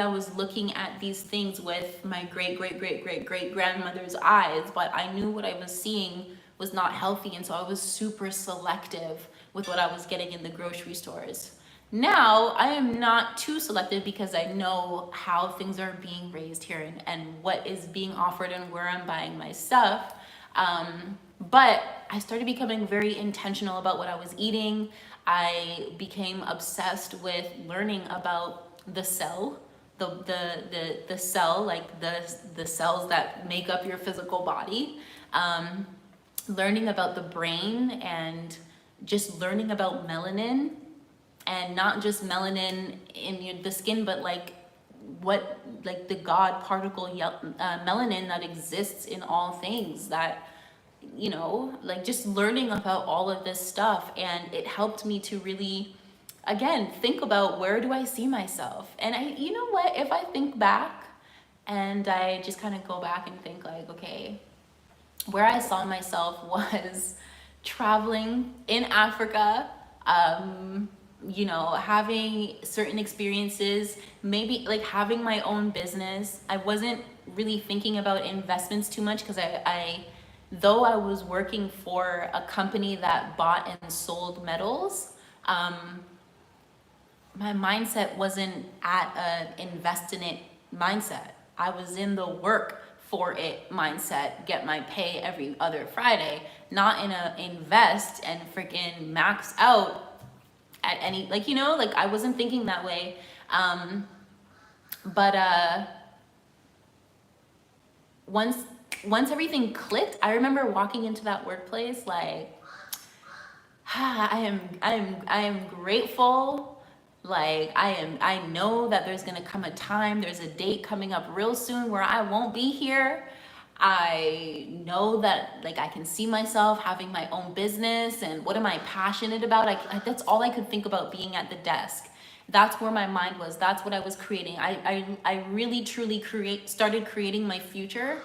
I was looking at these things with my great grandmother's eyes, but I knew what I was seeing was not healthy, and so I was super selective with what I was getting in the grocery stores. Now, I am not too selective because I know how things are being raised here and what is being offered and where I'm buying my stuff. But I started becoming very intentional about what I was eating. I became obsessed with learning about the cell, the cell, like the cells that make up your physical body, learning about the brain, and just learning about melanin, and not just melanin in the skin, but like what, like the God particle melanin that exists in all things, that, you know, like just learning about all of this stuff. And it helped me to really, again, think about, where do I see myself? And you know what, if I think back and I just kind of go back and think like, okay, where I saw myself was traveling in Africa, you know, having certain experiences, maybe like having my own business. I wasn't really thinking about investments too much, because though I was working for a company that bought and sold metals, my mindset wasn't at an invest in it mindset. I was in the work for it mindset, get my pay every other Friday, not in a invest and freaking max out at any, like, you know, like I wasn't thinking that way. But once everything clicked, I remember walking into that workplace like, I am grateful. Like I know that there's gonna come a time, there's a date coming up real soon where I won't be here. I know that like I can see myself having my own business, and what am I passionate about? That's all I could think about being at the desk. That's where my mind was. That's what I was creating. I really truly started creating my future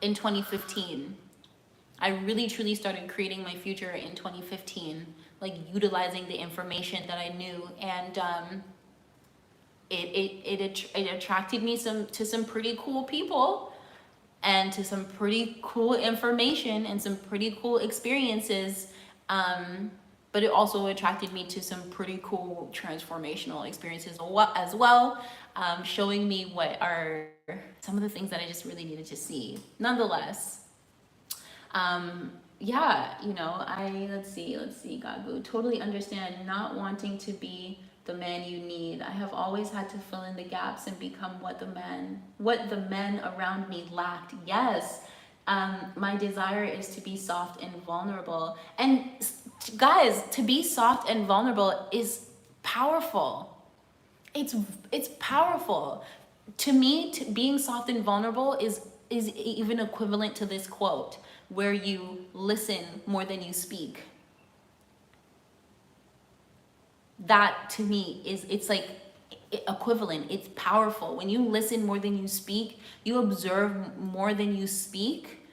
in 2015. I really truly started creating my future in 2015, like utilizing the information that I knew. And it attracted me to some pretty cool people, and to some pretty cool information and some pretty cool experiences. But it also attracted me to some pretty cool transformational experiences as well, showing me what are some of the things that I just really needed to see. Nonetheless, yeah, you know, let's see, Gagu, totally understand not wanting to be the man you need. I have always had to fill in the gaps and become what the men around me lacked. Yes. My desire is to be soft and vulnerable. And guys, to be soft and vulnerable is powerful. It's powerful. To me, being soft and vulnerable is even equivalent to this quote, where you listen more than you speak. That to me it's like equivalent. It's powerful. When you listen more than you speak, you observe more than you speak,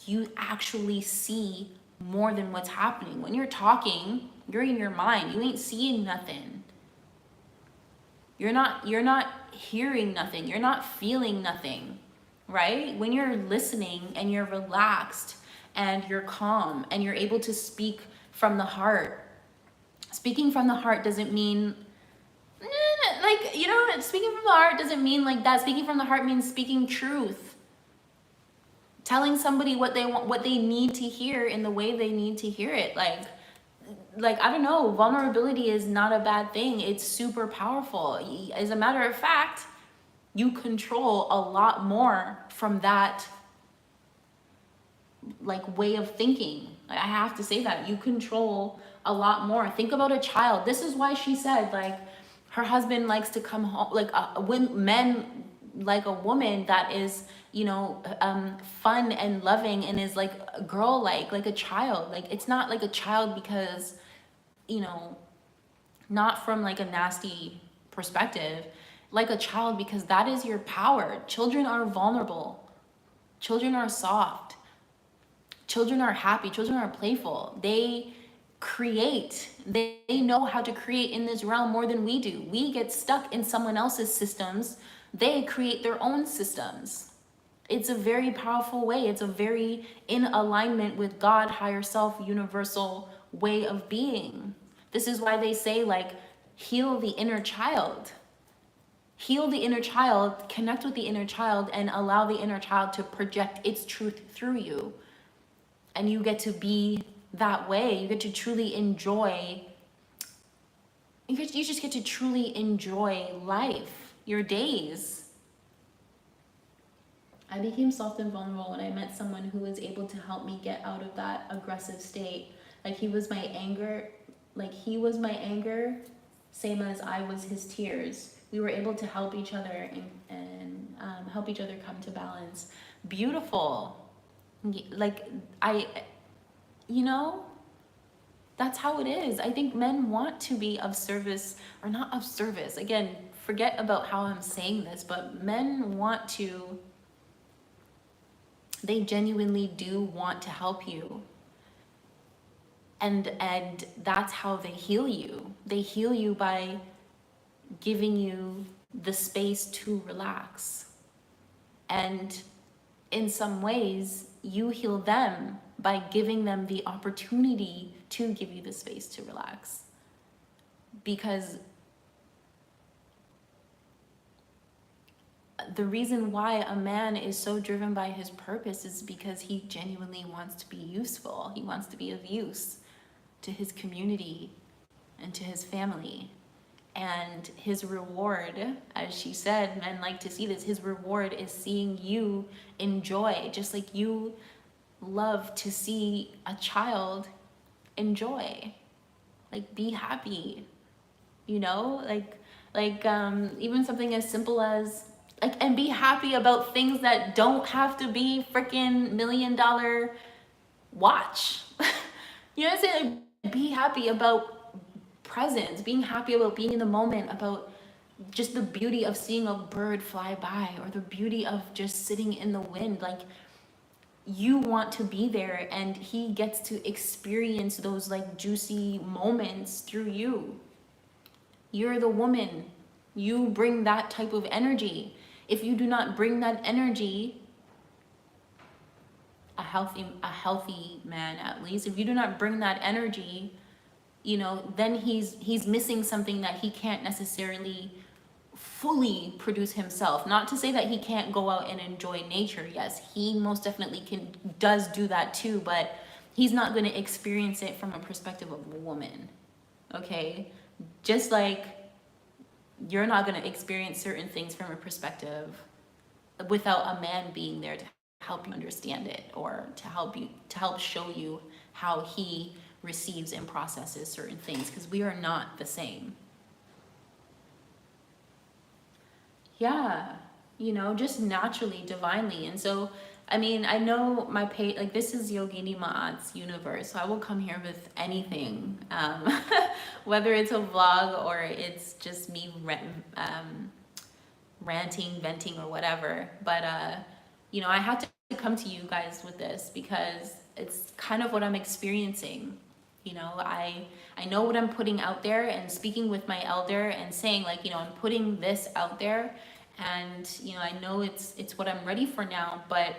you actually see more than what's happening. When you're talking, you're in your mind. You ain't seeing nothing. You're not hearing nothing. You're not feeling nothing. Right? When you're listening and you're relaxed and you're calm and you're able to speak from the heart. Speaking from the heart doesn't mean like, you know, speaking from the heart doesn't mean like that. Speaking from the heart means speaking truth. Telling somebody what they want, what they need to hear in the way they need to hear it. Like I don't know, vulnerability is not a bad thing. It's super powerful. As a matter of fact, you control a lot more from that like way of thinking. I have to say that you control a lot more. Think about a child. This is why she said like her husband likes to come home, like men like a woman that is, you know, fun and loving and is like a girl, like a child. Like it's not like a child because, you know, not from like a nasty perspective, like a child because that is your power. Children are vulnerable. Children are soft. Children are happy. Children are playful. They create. They know how to create in this realm more than we do. We get stuck in someone else's systems. They create their own systems. It's a very powerful way. It's a very in alignment with God, higher self, universal way of being. This is why they say like, heal the inner child. Heal the inner child, connect with the inner child, and allow the inner child to project its truth through you. And you get to be that way. You get to truly enjoy, you just get to truly enjoy life. your days. I became soft and vulnerable when I met someone who was able to help me get out of that aggressive state. Like he was my anger, same as I was his tears. We were able to help each other and help each other come to balance. Beautiful. Like you know, that's how it is. I think men want to be of service, or not of service. Again, forget about how I'm saying this, but men want to, they genuinely do want to help you. And that's how they heal you. They heal you by giving you the space to relax. And in some ways, you heal them by giving them the opportunity to give you the space to relax. Because the reason why a man is so driven by his purpose is because he genuinely wants to be useful. He wants to be of use to his community and to his family. And his reward, as she said, men like to see this, his reward is seeing you enjoy, just like you love to see a child enjoy. Like, be happy, you know? Like even something as simple as, like, and be happy about things that don't have to be freaking $1 million watch. You know what I'm saying? Like, be happy about presence, being happy about being in the moment, about just the beauty of seeing a bird fly by, or the beauty of just sitting in the wind. Like, you want to be there, and he gets to experience those like juicy moments through you. You're the woman. You bring that type of energy. If you do not bring that energy, a healthy man at least, if you do not bring that energy, you know, then he's missing something that he can't necessarily fully produce himself. Not to say that he can't go out and enjoy nature. Yes, he most definitely does do that too, but he's not going to experience it from a perspective of a woman. Okay? Just like you're not going to experience certain things from a perspective without a man being there to help you understand it, or to help show you how he receives and processes certain things, because we are not the same. Yeah, you know, just naturally, divinely. And so, I mean, I know my page, like, this is Yogini Maat's universe, so I will come here with anything, whether it's a vlog or it's just me ranting, venting, or whatever. But, you know, I had to come to you guys with this because it's kind of what I'm experiencing. You know, I know what I'm putting out there, and speaking with my elder and saying, like, you know, I'm putting this out there, and, you know, I know it's what I'm ready for now, but,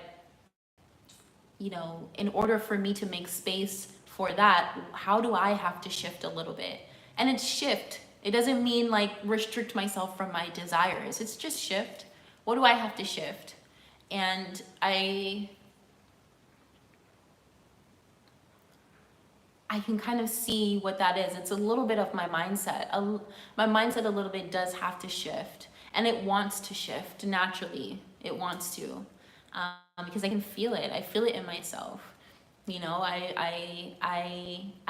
you know, in order for me to make space for that, how do I have to shift a little bit? And it's shift. It doesn't mean like restrict myself from my desires. It's just shift. What do I have to shift? And I can kind of see what that is. It's a little bit of my mindset. My mindset a little bit does have to shift, and it wants to shift naturally. It wants to, because I can feel it. I feel it in myself. You know, I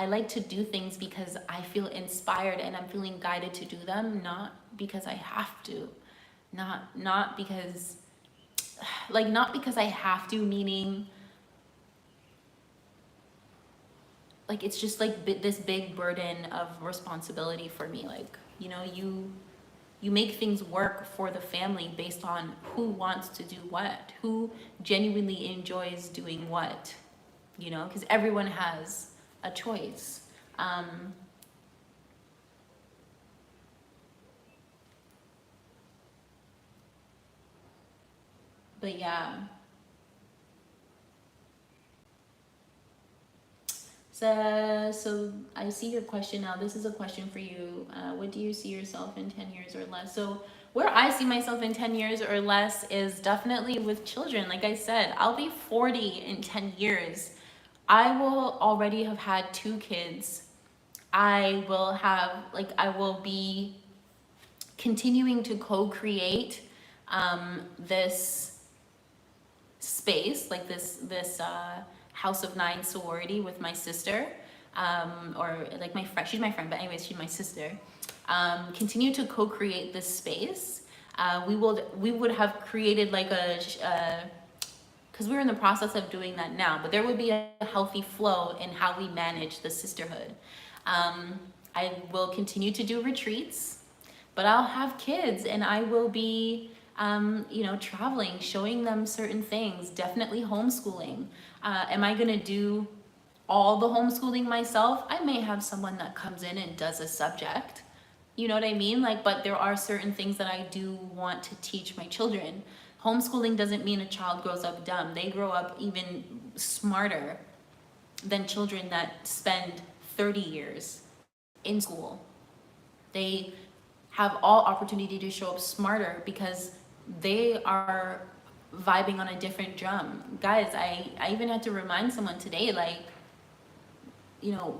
like to do things because I feel inspired and I'm feeling guided to do them, not because I have to, not because I have to, meaning like it's just like this big burden of responsibility for me. Like, you know, you make things work for the family based on who wants to do what, who genuinely enjoys doing what, you know, because everyone has a choice. But yeah. So I see your question now. This is a question for you. What do you see yourself in 10 years or less? So where I see myself in 10 years or less is definitely with children. Like I said, I'll be 40 in 10 years. I will already have had 2 kids. I will be continuing to co-create this space, like this House of Nine sorority with my sister, or like my friend. She's my friend, but anyways, she's my sister. Continue to co-create this space. We would have created like because we're in the process of doing that now, but there would be a healthy flow in how we manage the sisterhood. I will continue to do retreats, but I'll have kids and I will be, traveling, showing them certain things, definitely homeschooling. Am I gonna do all the homeschooling myself? I may have someone that comes in and does a subject. You know what I mean? Like, but there are certain things that I do want to teach my children. Homeschooling doesn't mean a child grows up dumb. They grow up even smarter than children that spend 30 years in school. They have all opportunity to show up smarter because they are vibing on a different drum. Guys, I even had to remind someone today, like,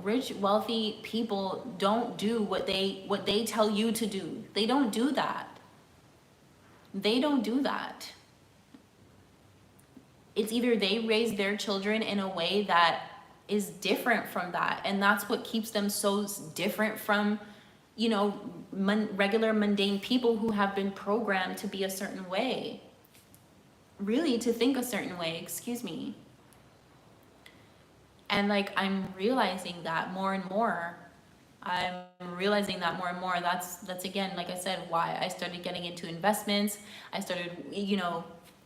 rich, wealthy people don't do what they tell you to do. They don't do that. They don't do that. It's either they raise their children in a way that is different from that, and that's what keeps them so different from, regular mundane people who have been programmed to be a certain way. Really, to think a certain way, excuse me. And like, I'm realizing that more and more. That's again, like I said, why I started getting into investments. I started,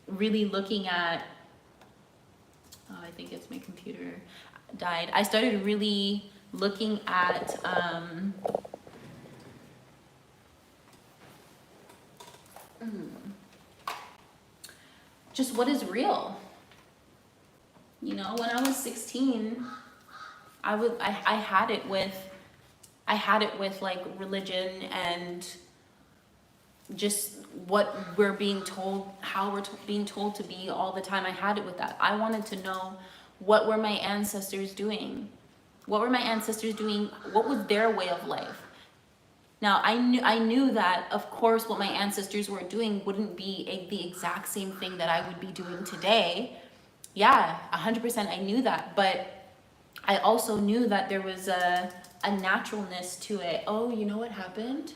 really looking at, I think it's my computer died. I started really looking at, just what is real. When I was 16, I had it with like religion and just what we're being told, how we're being told to be all the time. I had it with that. I wanted to know, what were my ancestors doing? What were my ancestors doing? What was their way of life? Now, I knew that, of course, what my ancestors were doing wouldn't be the exact same thing that I would be doing today. Yeah, 100% I knew that. But I also knew that there was a naturalness to it. Oh, you know what happened?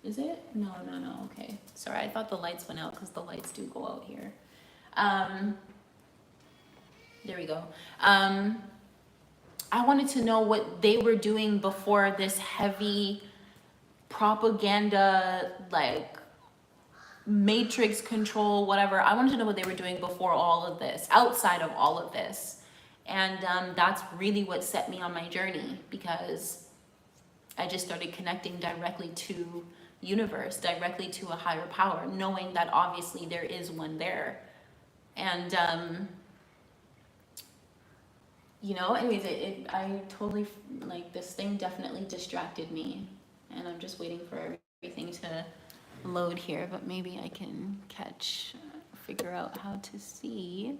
Is it? No, okay. Sorry, I thought the lights went out because the lights do go out here. There we go. I wanted to know what they were doing before this heavy propaganda, like matrix control, whatever. I wanted to know what they were doing before all of this, outside of all of this. And that's really what set me on my journey, because I just started connecting directly to universe, directly to a higher power, knowing that obviously there is one there. And anyways, I totally, like, this thing definitely distracted me, and I'm just waiting for everything to load here, but maybe I can figure out how to see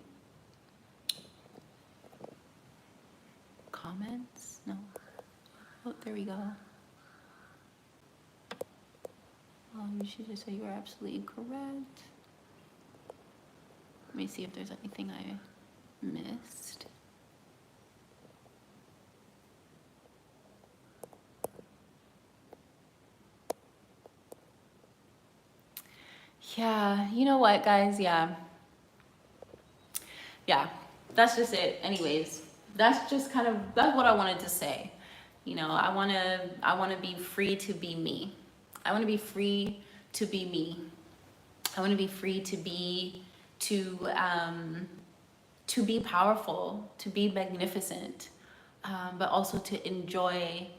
comments. No. Oh, there we go. Oh, you should just say you were absolutely correct. Let me see if there's anything I missed. Yeah, you know what, guys? Yeah, that's just it. Anyways, that's what I wanted to say. I want to be free to be me. I want to be free to be me. I want to be free to be powerful, to be magnificent, but also to enjoy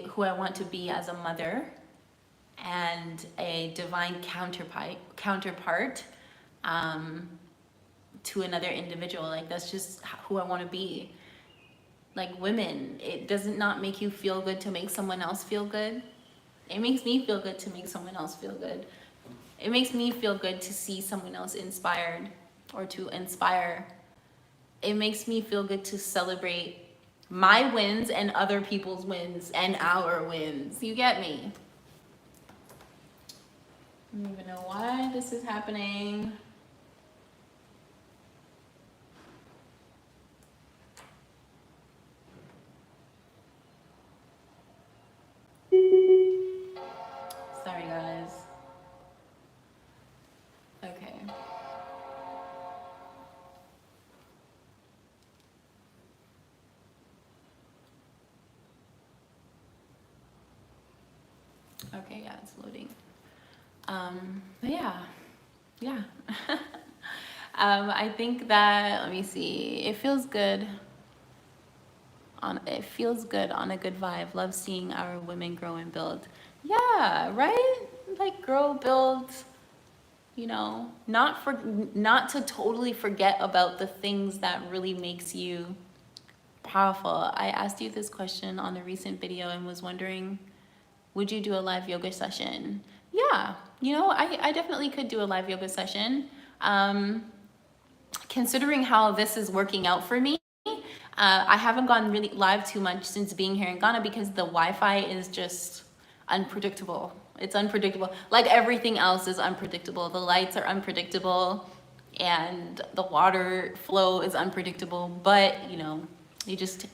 who I want to be as a mother and a divine counterpart to another individual. Like, that's just who I want to be. Like, women, it does not make you feel good to make someone else feel good. It makes me feel good to make someone else feel good. It makes me feel good to see someone else inspired or to inspire. It makes me feel good to celebrate my wins and other people's wins and our wins. You get me? I don't even know why this is happening. Sorry, guys. Okay. Okay, yeah, it's loading. But yeah. I think that, let me see, it feels good on a good vibe. Love seeing our women grow and build. Yeah, right? Like grow, build, you know, not to totally forget about the things that really makes you powerful. I asked you this question on a recent video and was wondering, would you do a live yoga session? Yeah, you know, I definitely could do a live yoga session. Considering how this is working out for me, I haven't gone really live too much since being here in Ghana because the Wi-Fi is just unpredictable. It's unpredictable. Like everything else is unpredictable. The lights are unpredictable and the water flow is unpredictable, but you know, you just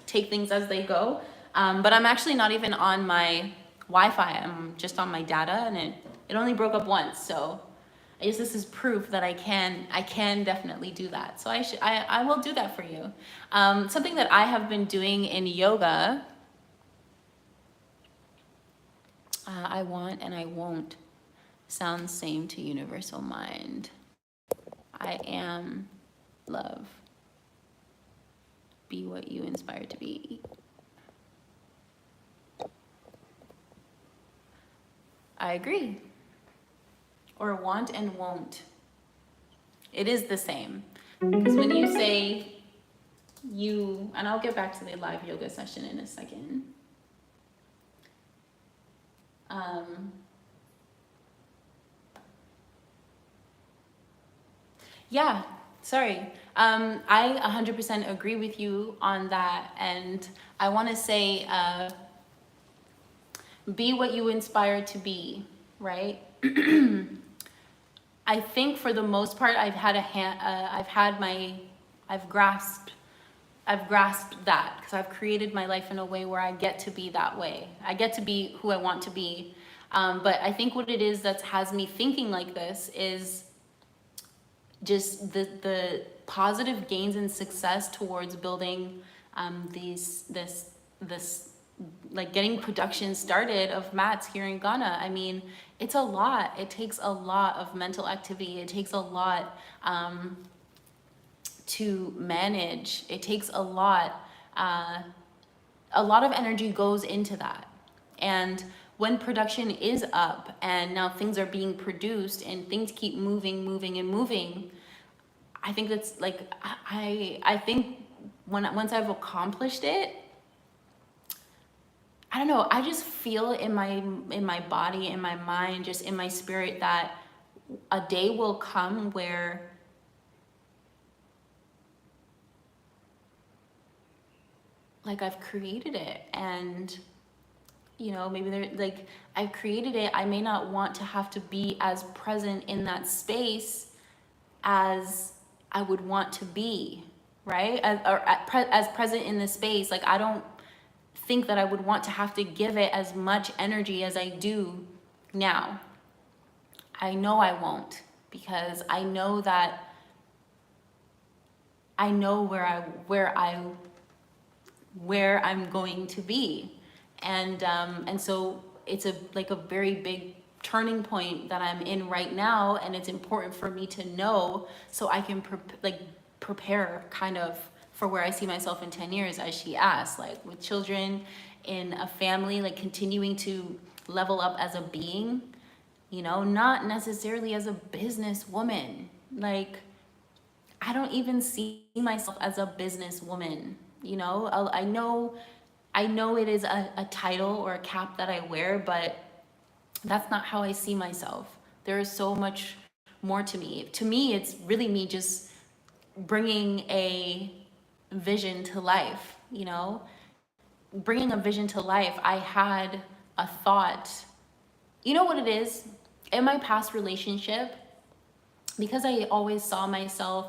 take things as they go. But I'm actually not even on my Wi-Fi. I'm just on my data, and it only broke up once. So I guess this is proof that I can definitely do that. So I will do that for you. Something that I have been doing in yoga, I want and I won't sounds same to universal mind. I am love. Be what you inspire to be. I agree. Or want and won't. It is the same. Because when you say you, and I'll get back to the live yoga session in a second. Yeah, sorry. I 100% agree with you on that. And I want to say, be what you inspire to be, right? I think for the most part, I've grasped that because I've created my life in a way where I get to be that way. I get to be who I want to be. But I think what it is that has me thinking like this is just the positive gains and success towards building this like getting production started of mats here in Ghana. I mean, it's a lot. It takes a lot of mental activity. It takes a lot to manage. It takes a lot of energy goes into that. And when production is up and now things are being produced and things keep moving, I think that's like, I think once I've accomplished it, I don't know, I just feel in my body, in my mind, just in my spirit that a day will come where like I've created it, and you know, maybe I've created it. I may not want to have to be as present in that space as I would want to be, right? As present in the space. Like I don't think that I would want to have to give it as much energy as I do now. I know I won't, because I know that I know where I'm going to be. And so it's a very big turning point that I'm in right now, and it's important for me to know so I can prepare kind of for where I see myself in 10 years, as she asked, like with children, in a family, like continuing to level up as a being, you know, not necessarily as a businesswoman. Like, I don't even see myself as a businesswoman, you know? I know it is a title or a cap that I wear, but that's not how I see myself. There is so much more to me. To me, it's really me just bringing a vision to life, you know, bringing a vision to life. I had a thought, you know what it is? In my past relationship, because I always saw myself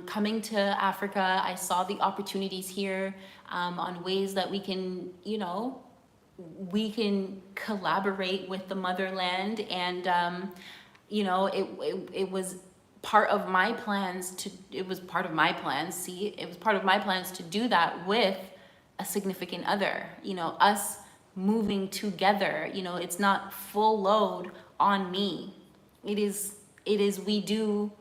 coming to Africa, I saw the opportunities here on ways that we can, you know, we can collaborate with the motherland. And, you know, it was part of my plans to, it was part of my plans to do that with a significant other, you know, us moving together. You know, it's not full load on me. It is we do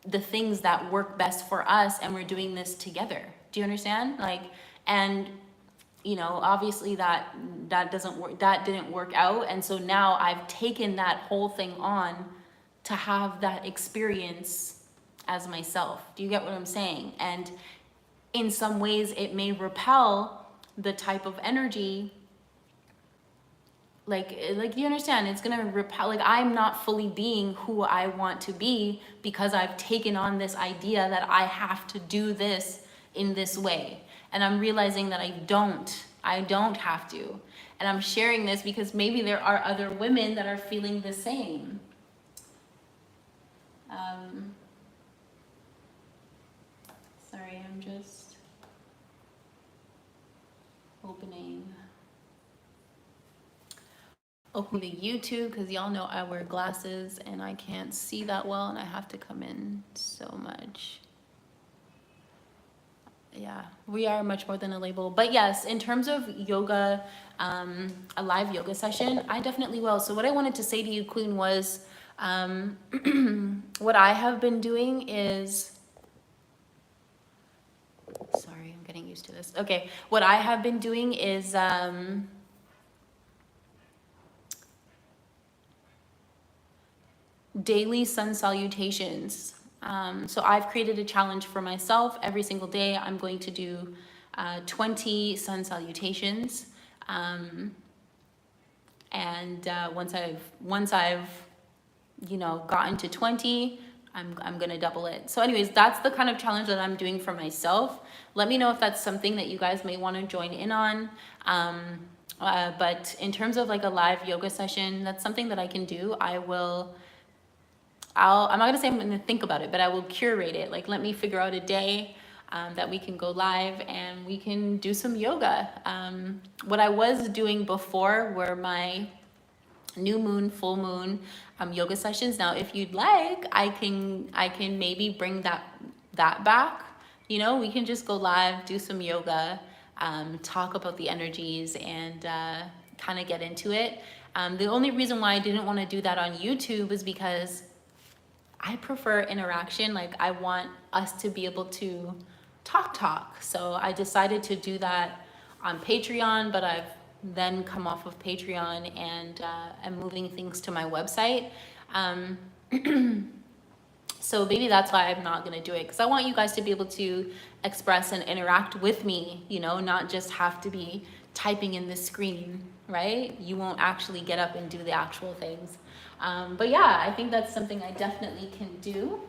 the things that work best for us, and we're doing this together. Do you understand? Like, and you know, obviously that doesn't work, that didn't work out. And so now I've taken that whole thing on to have that experience as myself. Do you get what I'm saying? And in some ways it may repel the type of energy, like you understand, it's gonna repel, like I'm not fully being who I want to be because I've taken on this idea that I have to do this in this way. And I'm realizing that I don't have to. And I'm sharing this because maybe there are other women that are feeling the same. Sorry, I'm just opening the YouTube because y'all know I wear glasses and I can't see that well, and I have to come in so much. Yeah, we are much more than a label. But yes, in terms of yoga, a live yoga session, I definitely will. So what I wanted to say to you, Queen, was what I have been doing is, sorry, I'm getting used to this. Okay, what I have been doing is daily sun salutations. So I've created a challenge for myself. Every single day I'm going to do 20 sun salutations. Once I've you know, gotten to 20, I'm gonna double it. So anyways, that's the kind of challenge that I'm doing for myself. Let me know if that's something that you guys may want to join in on. But in terms of like a live yoga session, that's something that I can do. I'm not gonna say I'm gonna think about it, but I will curate it. Like, let me figure out a day that we can go live and we can do some yoga. What I was doing before were my new moon, full moon yoga sessions. Now, if you'd like, I can maybe bring that back. You know, we can just go live, do some yoga, talk about the energies, and kind of get into it. The only reason why I didn't want to do that on YouTube is because I prefer interaction. Like, I want us to be able to talk. So I decided to do that on Patreon, but I've then come off of Patreon and I'm moving things to my website. So maybe that's why I'm not gonna do it, because I want you guys to be able to express and interact with me, you know, not just have to be typing in the screen, right? You won't actually get up and do the actual things. But yeah, I think that's something I definitely can do.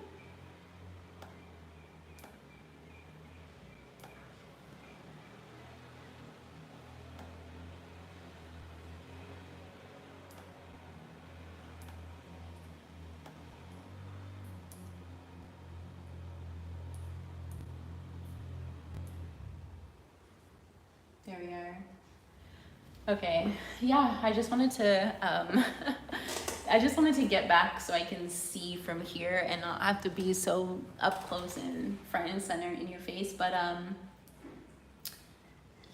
There we are. Okay, yeah, I just wanted to get back so I can see from here and not have to be so up close and front and center in your face. But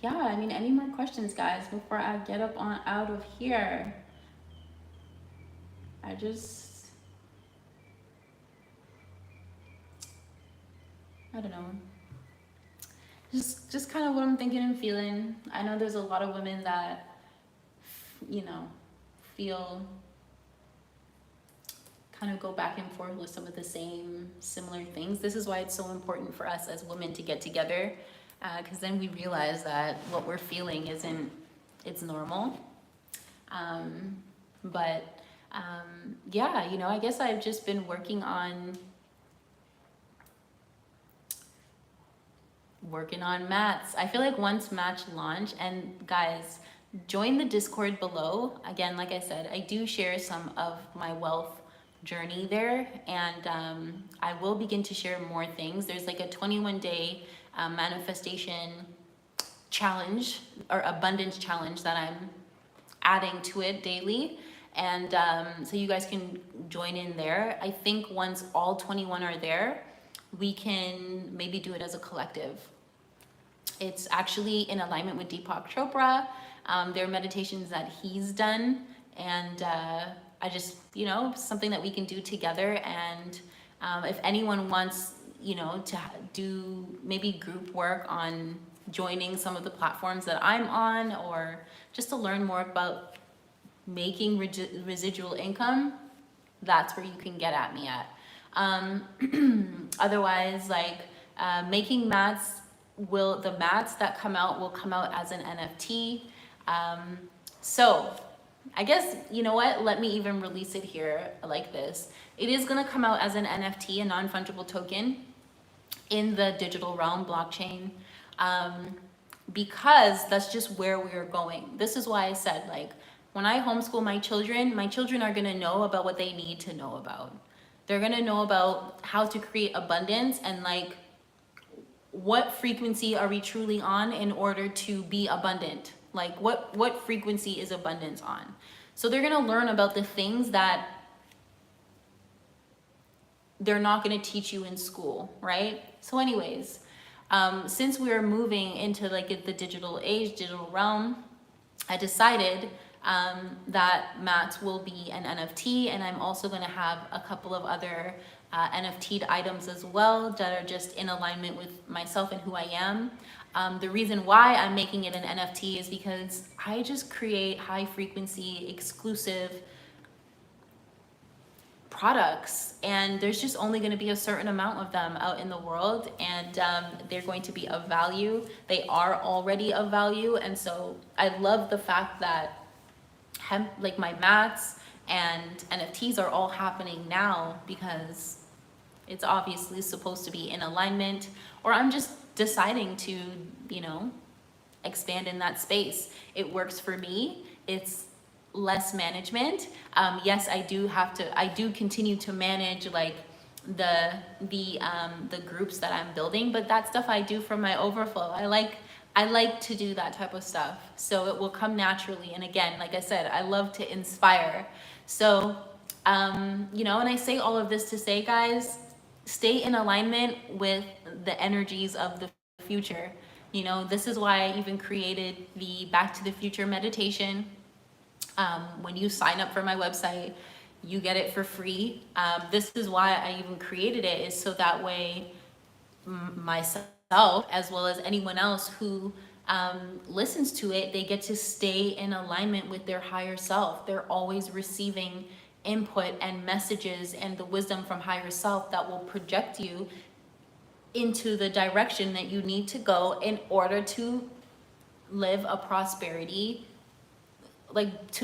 yeah, I mean, any more questions, guys, before I get up on out of here? I don't know. Just kind of what I'm thinking and feeling. I know there's a lot of women that, you know, feel kind of go back and forth with some of the similar things. This is why it's so important for us as women to get together, because then we realize that what we're feeling it's normal. Yeah, you know, I guess I've just been working on working on mats. I feel like once mats launch, and guys, join the Discord below. Again, like I said, I do share some of my wealth journey there, and I will begin to share more things. There's like a 21-day manifestation challenge or abundance challenge that I'm adding to it daily, and so you guys can join in there. I think once all 21 are there, we can maybe do it as a collective. It's actually in alignment with Deepak Chopra. There are meditations that he's done, and I just, something that we can do together. And if anyone wants, to do maybe group work on joining some of the platforms that I'm on, or just to learn more about making residual income, that's where you can get at me at. Otherwise, like making mats, the mats that come out will come out as an NFT. So I guess, you know what, let me even release it here like this. It is gonna come out as an NFT, a non-fungible token, in the digital realm, blockchain, because that's just where we are going. This is why I said, like, when I homeschool my children are gonna know about what they need to know about. They're gonna know about how to create abundance, and like, what frequency are we truly on in order to be abundant? Like, what frequency is abundance on? So they're gonna learn about the things that they're not gonna teach you in school, right? So anyways, since we are moving into like the digital age, digital realm, I decided that mats will be an NFT, and I'm also gonna have a couple of other NFT'd items as well that are just in alignment with myself and who I am. The reason why I'm making it an NFT is because I just create high frequency, exclusive products, and there's just only going to be a certain amount of them out in the world, and they're going to be of value. They are already of value, and so I love the fact that like my mats and NFTs are all happening now, because it's obviously supposed to be in alignment, or I'm just deciding to, expand in that space. It works for me. It's less management. Yes, I do continue to manage like the groups that I'm building, but that stuff I do from my overflow. I like to do that type of stuff, so it will come naturally. And again, like I said, I love to inspire. So, and I say all of this to say, guys, stay in alignment with the energies of the future. This is why I even created the Back to the Future meditation. When you sign up for my website, you get it for free. This is why I even created it, is so that way myself, as well as anyone else who listens to it, they get to stay in alignment with their higher self. They're always receiving input and messages and the wisdom from higher self that will project you into the direction that you need to go in order to live a prosperity,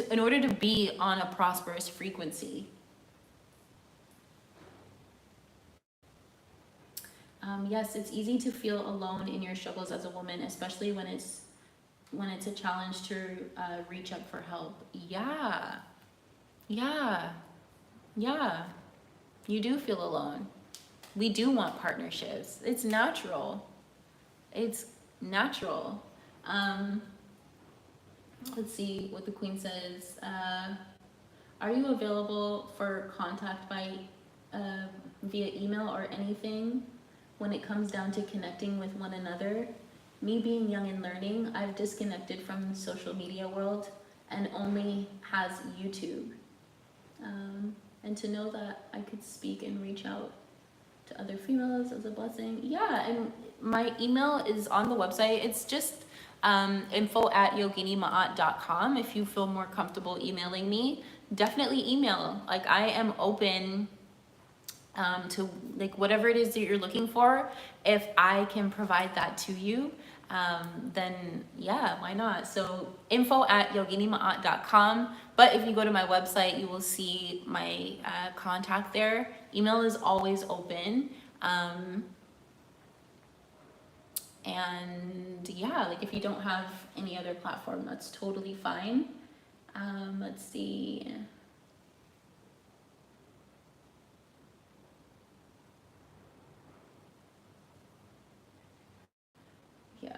in order to be on a prosperous frequency. Yes, it's easy to feel alone in your struggles as a woman, especially when it's a challenge to reach up for help. Yeah, you do feel alone. We do want partnerships. It's natural. Let's see what the Queen says. Are you available for contact by via email or anything when it comes down to connecting with one another? Me being young and learning, I've disconnected from the social media world and only has YouTube. And to know that I could speak and reach out to other females is a blessing. Yeah, and my email is on the website. It's just info@yoginima'at.com. If you feel more comfortable emailing me, definitely email. Like, I am open to like whatever it is that you're looking for. If I can provide that to you, then yeah, why not? So info@yoginima'at.com. But if you go to my website, you will see my contact there. Email is always open. And yeah, like if you don't have any other platform, that's totally fine. Let's see. Yeah.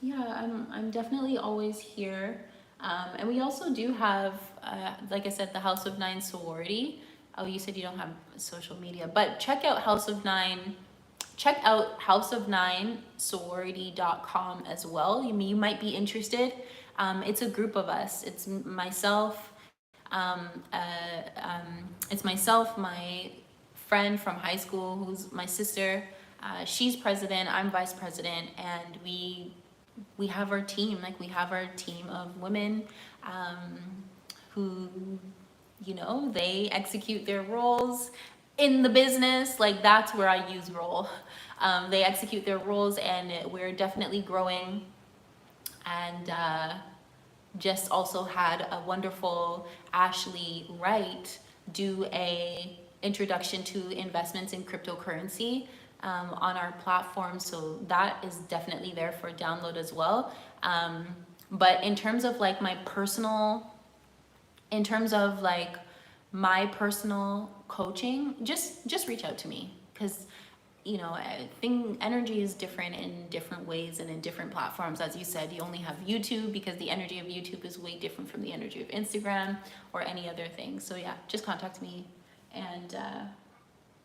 Yeah, I'm definitely always here. And we also do have, like I said, the House of Nine sorority. Oh, you said you don't have social media, but check out House of Nine. Check out houseof9sorority.com as well. You might be interested. It's a group of us. Myself, um, uh, it's myself, my friend from high school, who's my sister. She's president. I'm vice president, and we have our team. Like we have our team of women who, they execute their roles in the business. Like that's where I use role. They execute their roles, and we're definitely growing. And just also had a wonderful Ashley Wright do a introduction to investments in cryptocurrency on our platform. So that is definitely there for download as well. But in terms of like my personal coaching, just reach out to me, because I think energy is different in different ways and in different platforms. As you said, you only have YouTube, because the energy of YouTube is way different from the energy of Instagram or any other thing. So yeah, just contact me and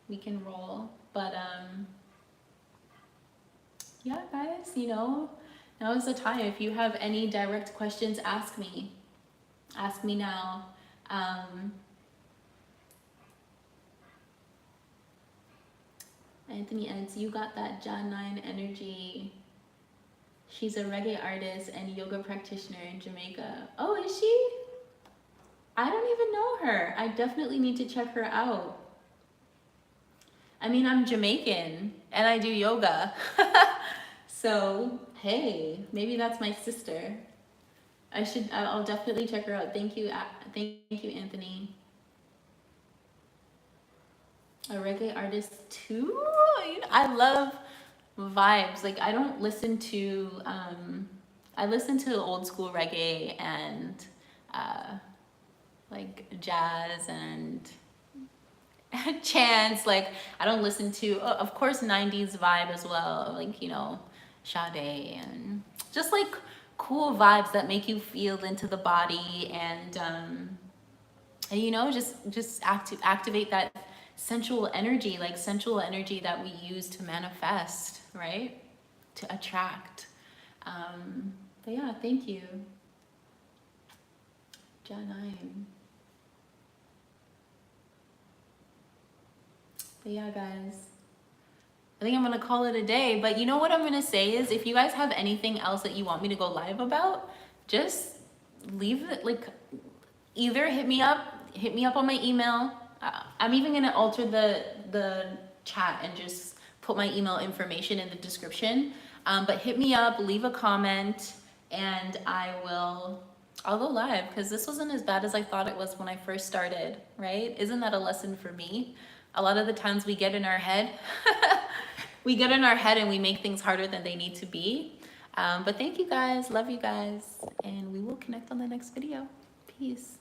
we can roll. But yeah, guys, now is the time. If you have any direct questions, ask me now. Anthony Ents, you got that John 9 energy. She's a reggae artist and yoga practitioner in Jamaica. Oh, is she? I don't even know her. I definitely need to check her out. I mean, I'm Jamaican and I do yoga. So, hey, maybe that's my sister. I'll definitely check her out. Thank you, Anthony. A reggae artist too? I love vibes. Like I don't listen to I listen to old school reggae and like jazz and chants. Like I don't listen to, of course, 90s vibe as well, like Sade, and just like cool vibes that make you feel into the body, and just activate that sensual energy that we use to manifest, right? To attract. But yeah, thank you. Janine. But yeah, guys, I think I'm gonna call it a day. But you know what I'm gonna say is, if you guys have anything else that you want me to go live about, just leave it, like either hit me up on my email. I'm even gonna alter the chat and just put my email information in the description. But hit me up, leave a comment, and I'll go live, because this wasn't as bad as I thought it was when I first started, right? Isn't that a lesson for me? A lot of the times we get in our head, and we make things harder than they need to be. But thank you guys, love you guys, and we will connect on the next video. Peace.